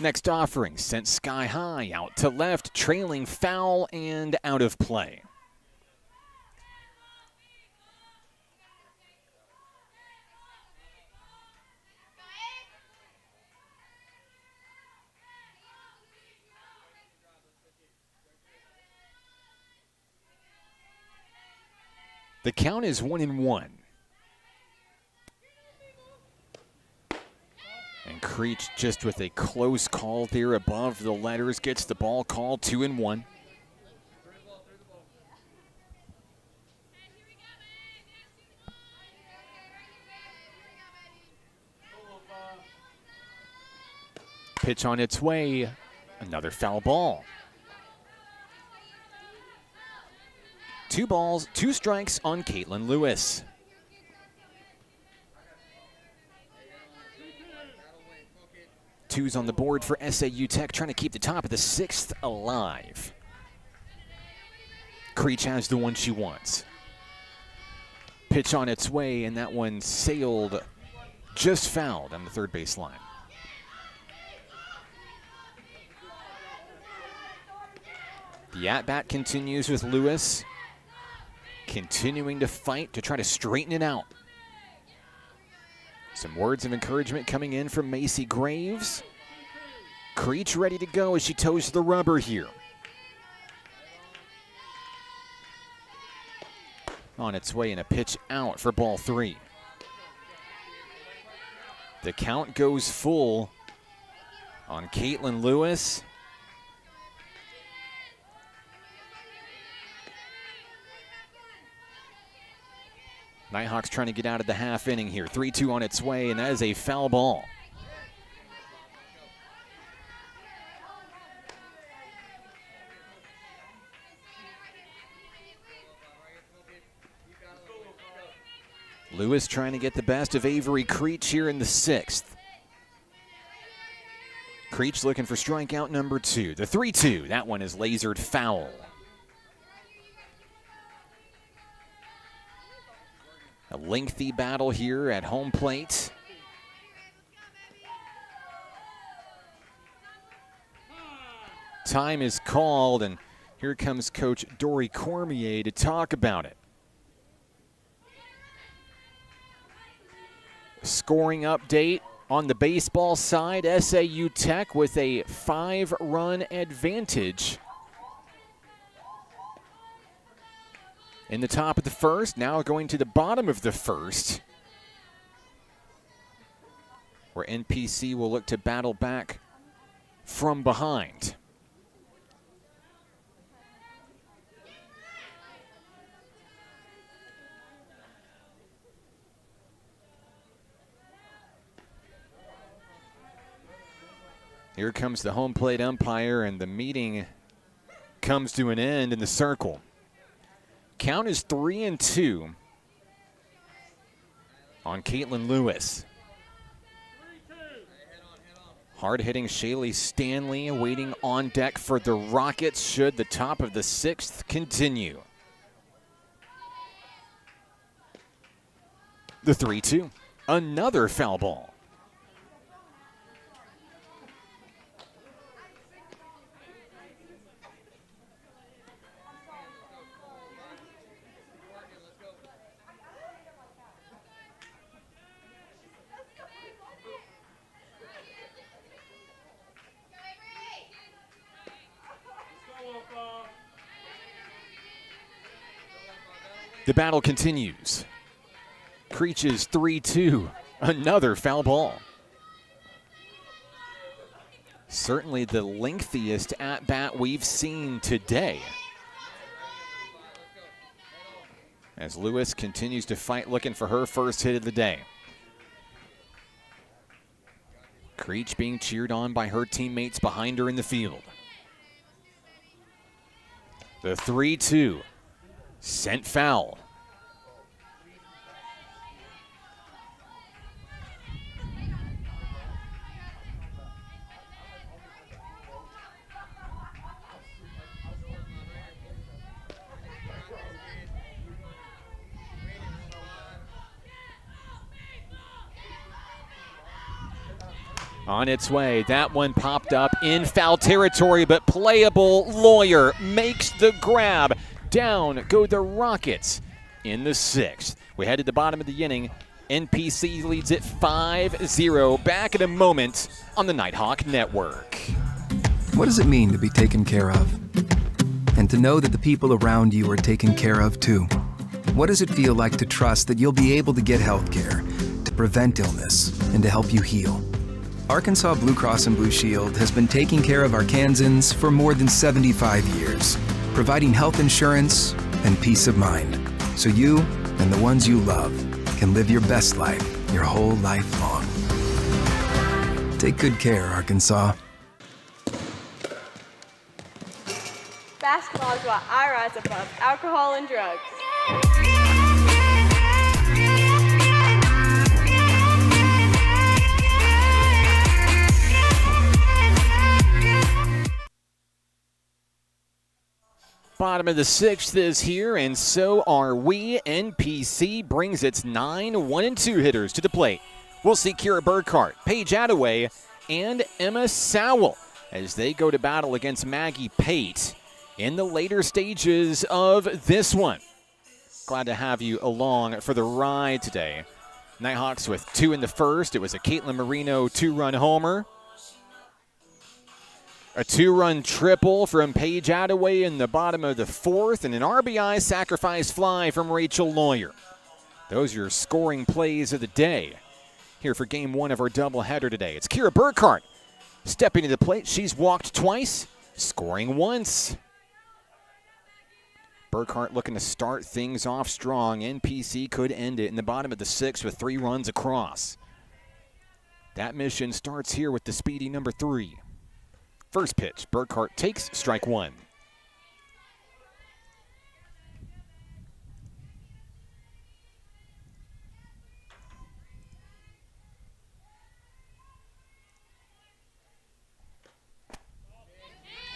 Next offering sent sky high, out to left, trailing foul and out of play. The count is 1-1. And Creech just with a close call there above the letters gets the ball called 2-1. Pitch on its way, another foul ball. 2 balls, 2 strikes on Caitlin Lewis. Twos on the board for SAU Tech, trying to keep the top of the 6th alive. Creech has the one she wants. Pitch on its way, and that one sailed just fouled on the third base line. The at-bat continues with Lewis, continuing to fight to try to straighten it out. Some words of encouragement coming in from Macy Graves. Creech ready to go as she toes the rubber here. On its way and a pitch out for ball 3. The count goes full on Caitlin Lewis. Nighthawks trying to get out of the half inning here. 3-2 on its way, and that is a foul ball. Lewis trying to get the best of Avery Creech here in the 6th. Creech looking for strikeout number 2. The 3-2, that one is lasered foul. A lengthy battle here at home plate. Time is called, and Here comes Coach Dory Cormier to talk about it. Scoring update on the baseball side, SAU Tech with a 5-run advantage. In the top of the first, now going to the bottom of the first, where NPC will look to battle back from behind. Here comes the home plate umpire, and the meeting comes to an end in the circle. Count is 3-2 on Caitlin Lewis. Hard-hitting Shaylee Stanley waiting on deck for the Rockets should the top of the 6th continue. The 3-2, another foul ball. The battle continues. Creech's 3-2, another foul ball. Certainly the lengthiest at-bat we've seen today. As Lewis continues to fight, looking for her first hit of the day. Creech being cheered on by her teammates behind her in the field. The 3-2. Sent foul. On its way, that one popped up in foul territory, but playable. Lawyer makes the grab. Down go the Rockets in the 6th. We head to the bottom of the inning. NPC leads it 5-0. Back in a moment on the Nighthawk Network. What does it mean to be taken care of? And to know that the people around you are taken care of too? What does it feel like to trust that you'll be able to get health care, to prevent illness, and to help you heal? Arkansas Blue Cross and Blue Shield has been taking care of Arkansans for more than 75 years, providing health insurance and peace of mind, so you and the ones you love can live your best life your whole life long. Take good care, Arkansas. Basketball is what I rise above alcohol and drugs. Bottom of the 6th is here, and so are we. NPC brings its 9 1-2 hitters to the plate. We'll see Kira Burkhart, Paige Adaway, and Emma Sowell as they go to battle against Maggie Pate in the later stages of this one. Glad to have you along for the ride today. Nighthawks with 2 in the first. It was a Caitlin Marino 2-run homer. A 2-run triple from Paige Adaway in the bottom of the 4th, and an RBI sacrifice fly from Rachel Lawyer. Those are your scoring plays of the day here for game 1 of our doubleheader today. It's Kira Burkhart stepping to the plate. She's walked twice, scoring once. Burkhart looking to start things off strong. NPC could end it in the bottom of the 6th with 3 runs across. That mission starts here with the speedy number 3. First pitch, Burkhart takes strike 1.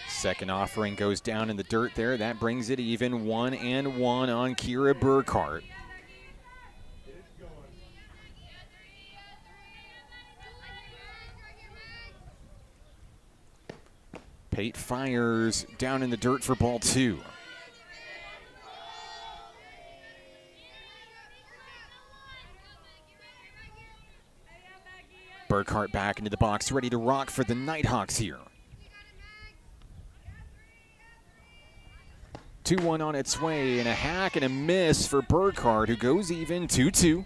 Second offering goes down in the dirt there. That brings it even 1-1 on Kira Burkhart. Pate fires down in the dirt for ball 2. Burkhart back into the box, ready to rock for the Nighthawks here. 2-1 on its way, and a hack and a miss for Burkhart, who goes even 2-2.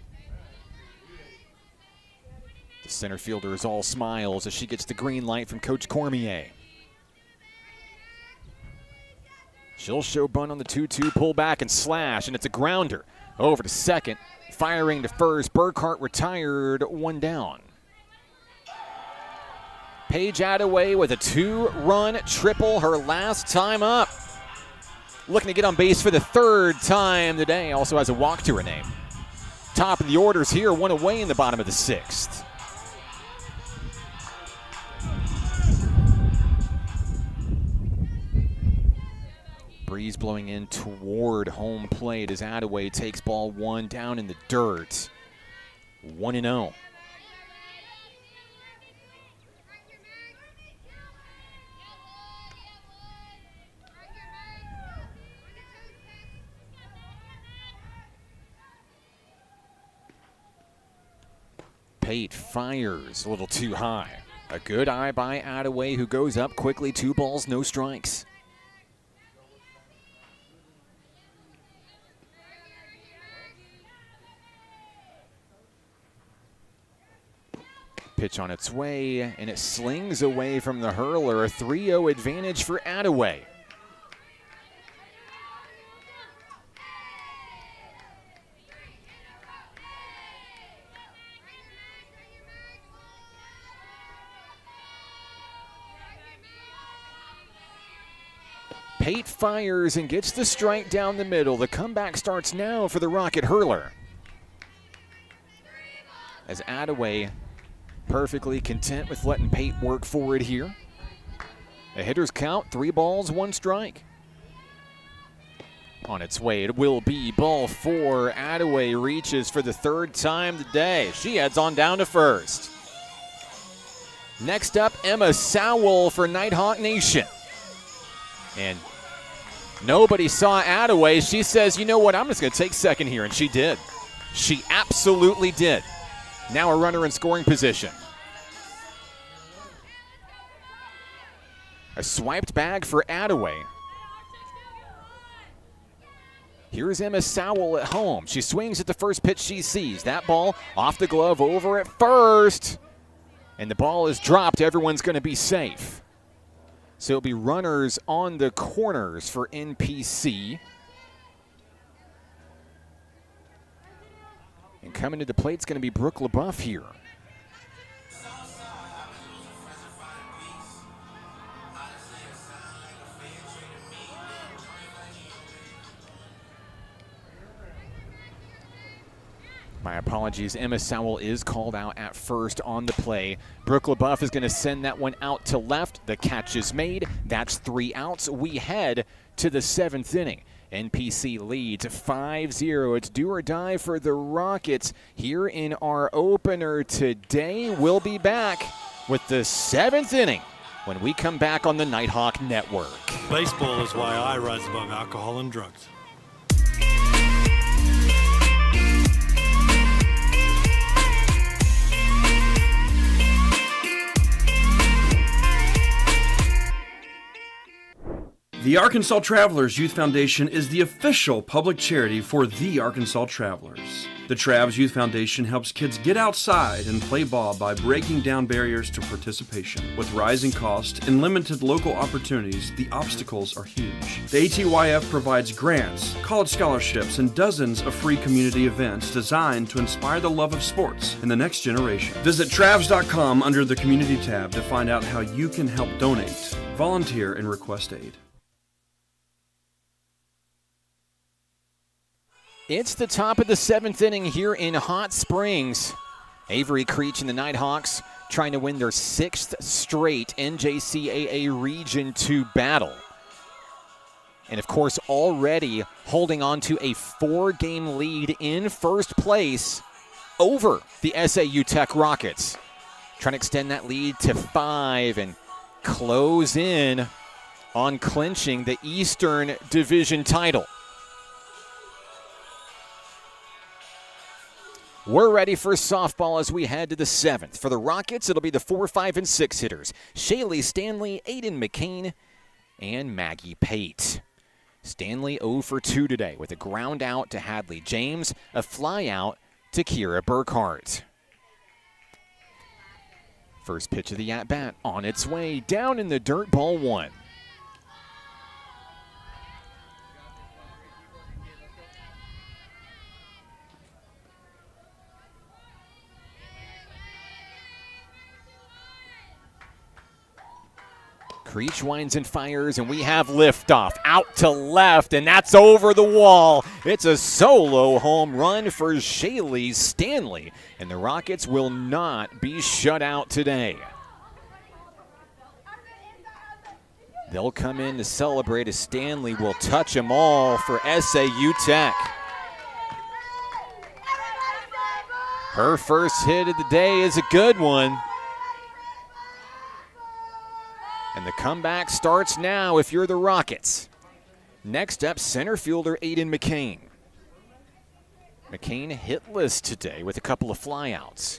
The center fielder is all smiles as she gets the green light from Coach Cormier. She'll show bunt on the 2-2, pull back and slash, and it's a grounder. Over to second, firing to first. Burkhart retired, 1 down. Paige Adaway with a 2-run triple, her last time up. Looking to get on base for the 3rd time today. Also has a walk to her name. Top of the orders here, 1 away in the bottom of the 6th. Breeze blowing in toward home plate as Adaway takes ball 1 down in the dirt. 1-0. Pate fires a little too high. A good eye by Adaway, who goes up quickly. 2 balls, no strikes. Pitch on its way, and it slings away from the hurler. A 3-0 advantage for Adaway. Pate fires and gets the strike down the middle. The comeback starts now for the Rocket hurler. As Adaway perfectly content with letting Pate work for it here. A hitter's count, 3 balls, 1 strike. On its way, it will be ball 4. Adaway reaches for the 3rd time today. She heads on down to first. Next up, Emma Sowell for Nighthawk Nation. And nobody saw Adaway. She says, you know what, I'm just going to take second here, and she did. She absolutely did. Now a runner in scoring position. A swiped bag for Adaway. Here's Emma Sowell at home. She swings at the first pitch she sees. That ball off the glove over at first. And the ball is dropped. Everyone's going to be safe. So it'll be runners on the corners for NPC. And coming to the plate is going to be Brooke LaBeouf here. My apologies, Emma Sowell is called out at first on the play. Brooke LaBeouf is going to send that one out to left. The catch is made. That's 3 outs. We head to the 7th inning. NPC leads 5-0. It's do or die for the Rockets here in our opener today. We'll be back with the 7th inning when we come back on the Nighthawk Network. Baseball is why I rise above alcohol and drugs. The Arkansas Travelers Youth Foundation is the official public charity for the Arkansas Travelers. The Travs Youth Foundation helps kids get outside and play ball by breaking down barriers to participation. With rising costs and limited local opportunities, the obstacles are huge. The ATYF provides grants, college scholarships, and dozens of free community events designed to inspire the love of sports in the next generation. Visit Travs.com under the Community tab to find out how you can help donate, volunteer, and request aid. It's the top of the 7th inning here in Hot Springs. Avery Creech and the Nighthawks trying to win their 6th straight NJCAA Region 2 battle. And of course, already holding on to a 4-game lead in first place over the SAU Tech Rockets. Trying to extend that lead to 5 and close in on clinching the Eastern Division title. We're ready for softball as we head to the 7th. For the Rockets, it'll be the 4, 5, and 6 hitters. Shaylee Stanley, Aiden McCain, and Maggie Pate. Stanley 0 for 2 today with a ground out to Hadley James, a fly out to Kira Burkhart. First pitch of the at-bat on its way, down in the dirt, ball 1. Creech winds and fires, and we have liftoff. Out to left, and that's over the wall. It's a solo home run for Shaylee Stanley, and the Rockets will not be shut out today. They'll come in to celebrate as Stanley will touch them all for SAU Tech. Her first hit of the day is a good one. And the comeback starts now if you're the Rockets. Next up, center fielder Aiden McCain. McCain hitless today with a couple of flyouts.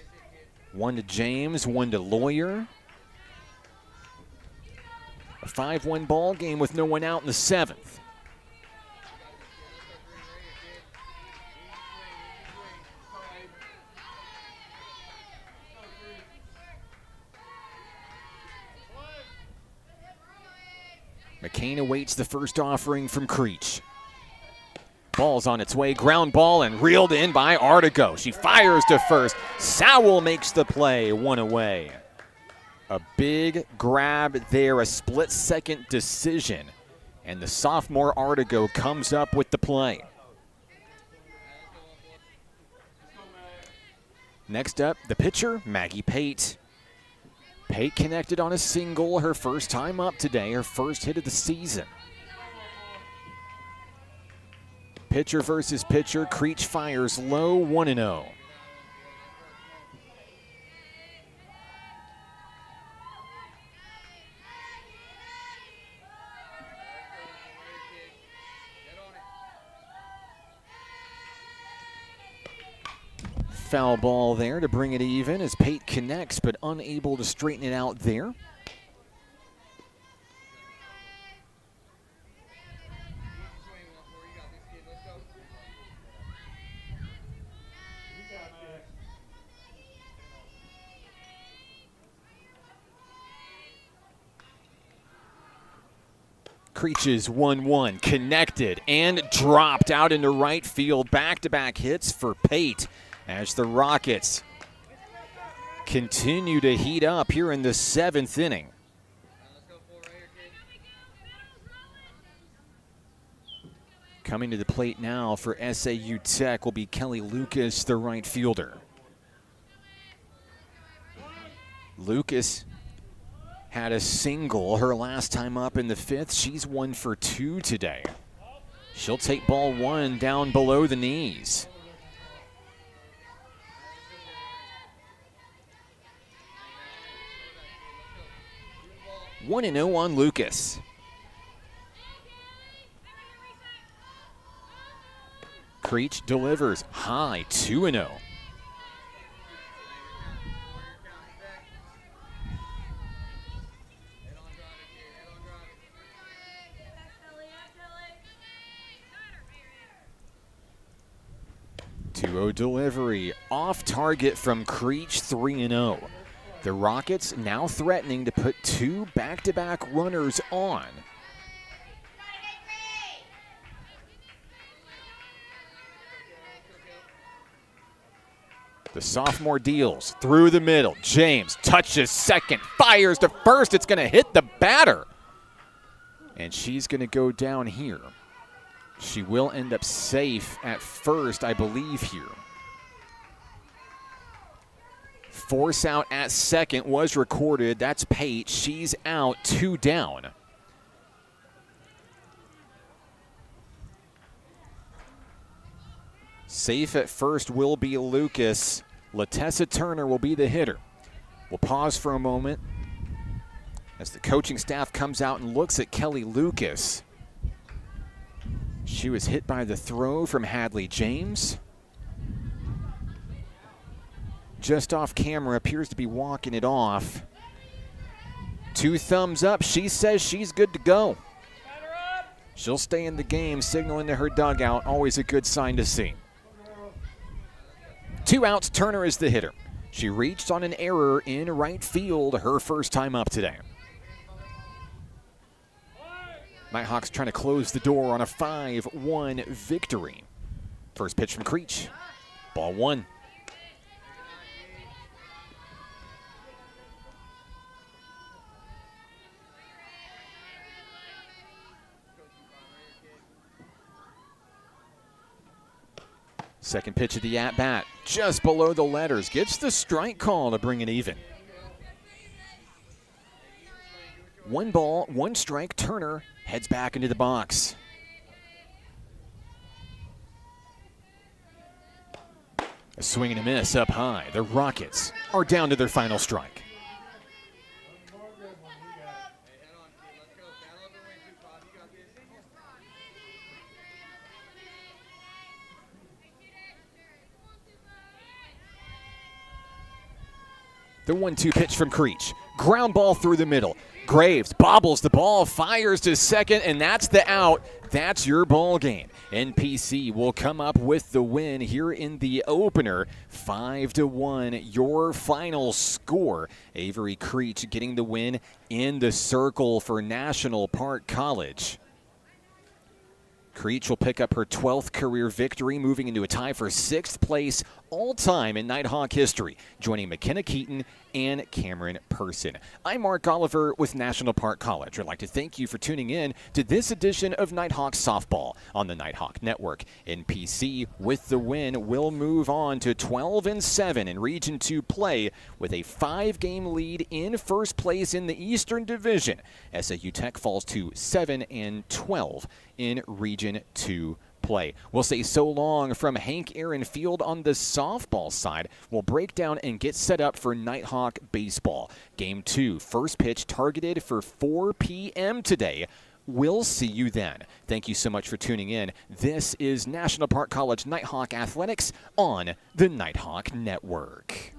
One to James, one to Lawyer. A 5-1 ball game with no one out in the 7th. McCain awaits the first offering from Creech. Ball's on its way, ground ball, and reeled in by Artigo. She fires to first. Sowell makes the play, 1 away. A big grab there, a split-second decision. And the sophomore Artigo comes up with the play. Next up, the pitcher, Maggie Pate. Pate connected on a single, her first time up today, her first hit of the season. Pitcher versus pitcher, Creech fires low, 1-0. Foul ball there to bring it even as Pate connects, but unable to straighten it out there. Creech's 1-1 connected and dropped out into right field. Back-to-back hits for Pate as the Rockets continue to heat up here in the 7th inning. Coming to the plate now for SAU Tech will be Kelly Lucas, the right fielder. Lucas had a single her last time up in the 5th. She's 1 for 2 today. She'll take ball 1 down below the knees. One and 0 on Lucas. Creech delivers high, 2-0. Delivery off target from Creech, 3-0. The Rockets now threatening to put 2 back-to-back runners on. The sophomore deals through the middle. James touches second, fires to first. It's going to hit the batter. And she's going to go down here. She will end up safe at first, I believe, here. Force out at second was recorded. That's Pate. She's out, 2 down. Safe at first will be Lucas. Latessa Turner will be the hitter. We'll pause for a moment As the coaching staff comes out and looks at Kelly Lucas. She was hit by the throw from Hadley James. Just off camera, appears to be walking it off. 2 thumbs up. She says she's good to go. She'll stay in the game, signaling to her dugout. Always a good sign to see. 2 outs, Turner is the hitter. She reached on an error in right field, her first time up today. Nighthawks trying to close the door on a 5-1 victory. First pitch from Creech. Ball 1. Second pitch of the at-bat, just below the letters. Gets the strike call to bring it even. 1 ball, 1 strike. Turner heads back into the box. A swing and a miss up high. The Rockets are down to their final strike. The 1-2 pitch from Creech. Ground ball through the middle. Graves bobbles the ball, fires to second, and that's the out. That's your ball game. NPC will come up with the win here in the opener. 5-1, your final score. Avery Creech getting the win in the circle for National Park College. Creech will pick up her 12th career victory, moving into a tie for 6th place all-time in Nighthawk history, joining McKenna Keaton and Cameron Person. I'm Mark Oliver with National Park College. I'd like to thank you for tuning in to this edition of Nighthawk Softball on the Nighthawk Network. NPC, with the win, will move on to 12-7 in Region 2 play with a 5-game lead in first place in the Eastern Division. SAU Tech falls to 7-12 in Region 2 play. We'll say so long from Hank Aaron Field on the softball side. We'll break down and get set up for Nighthawk baseball. Game 2, first pitch targeted for 4 p.m. today. We'll see you then. Thank you so much for tuning in. This is National Park College Nighthawk Athletics on the Nighthawk Network.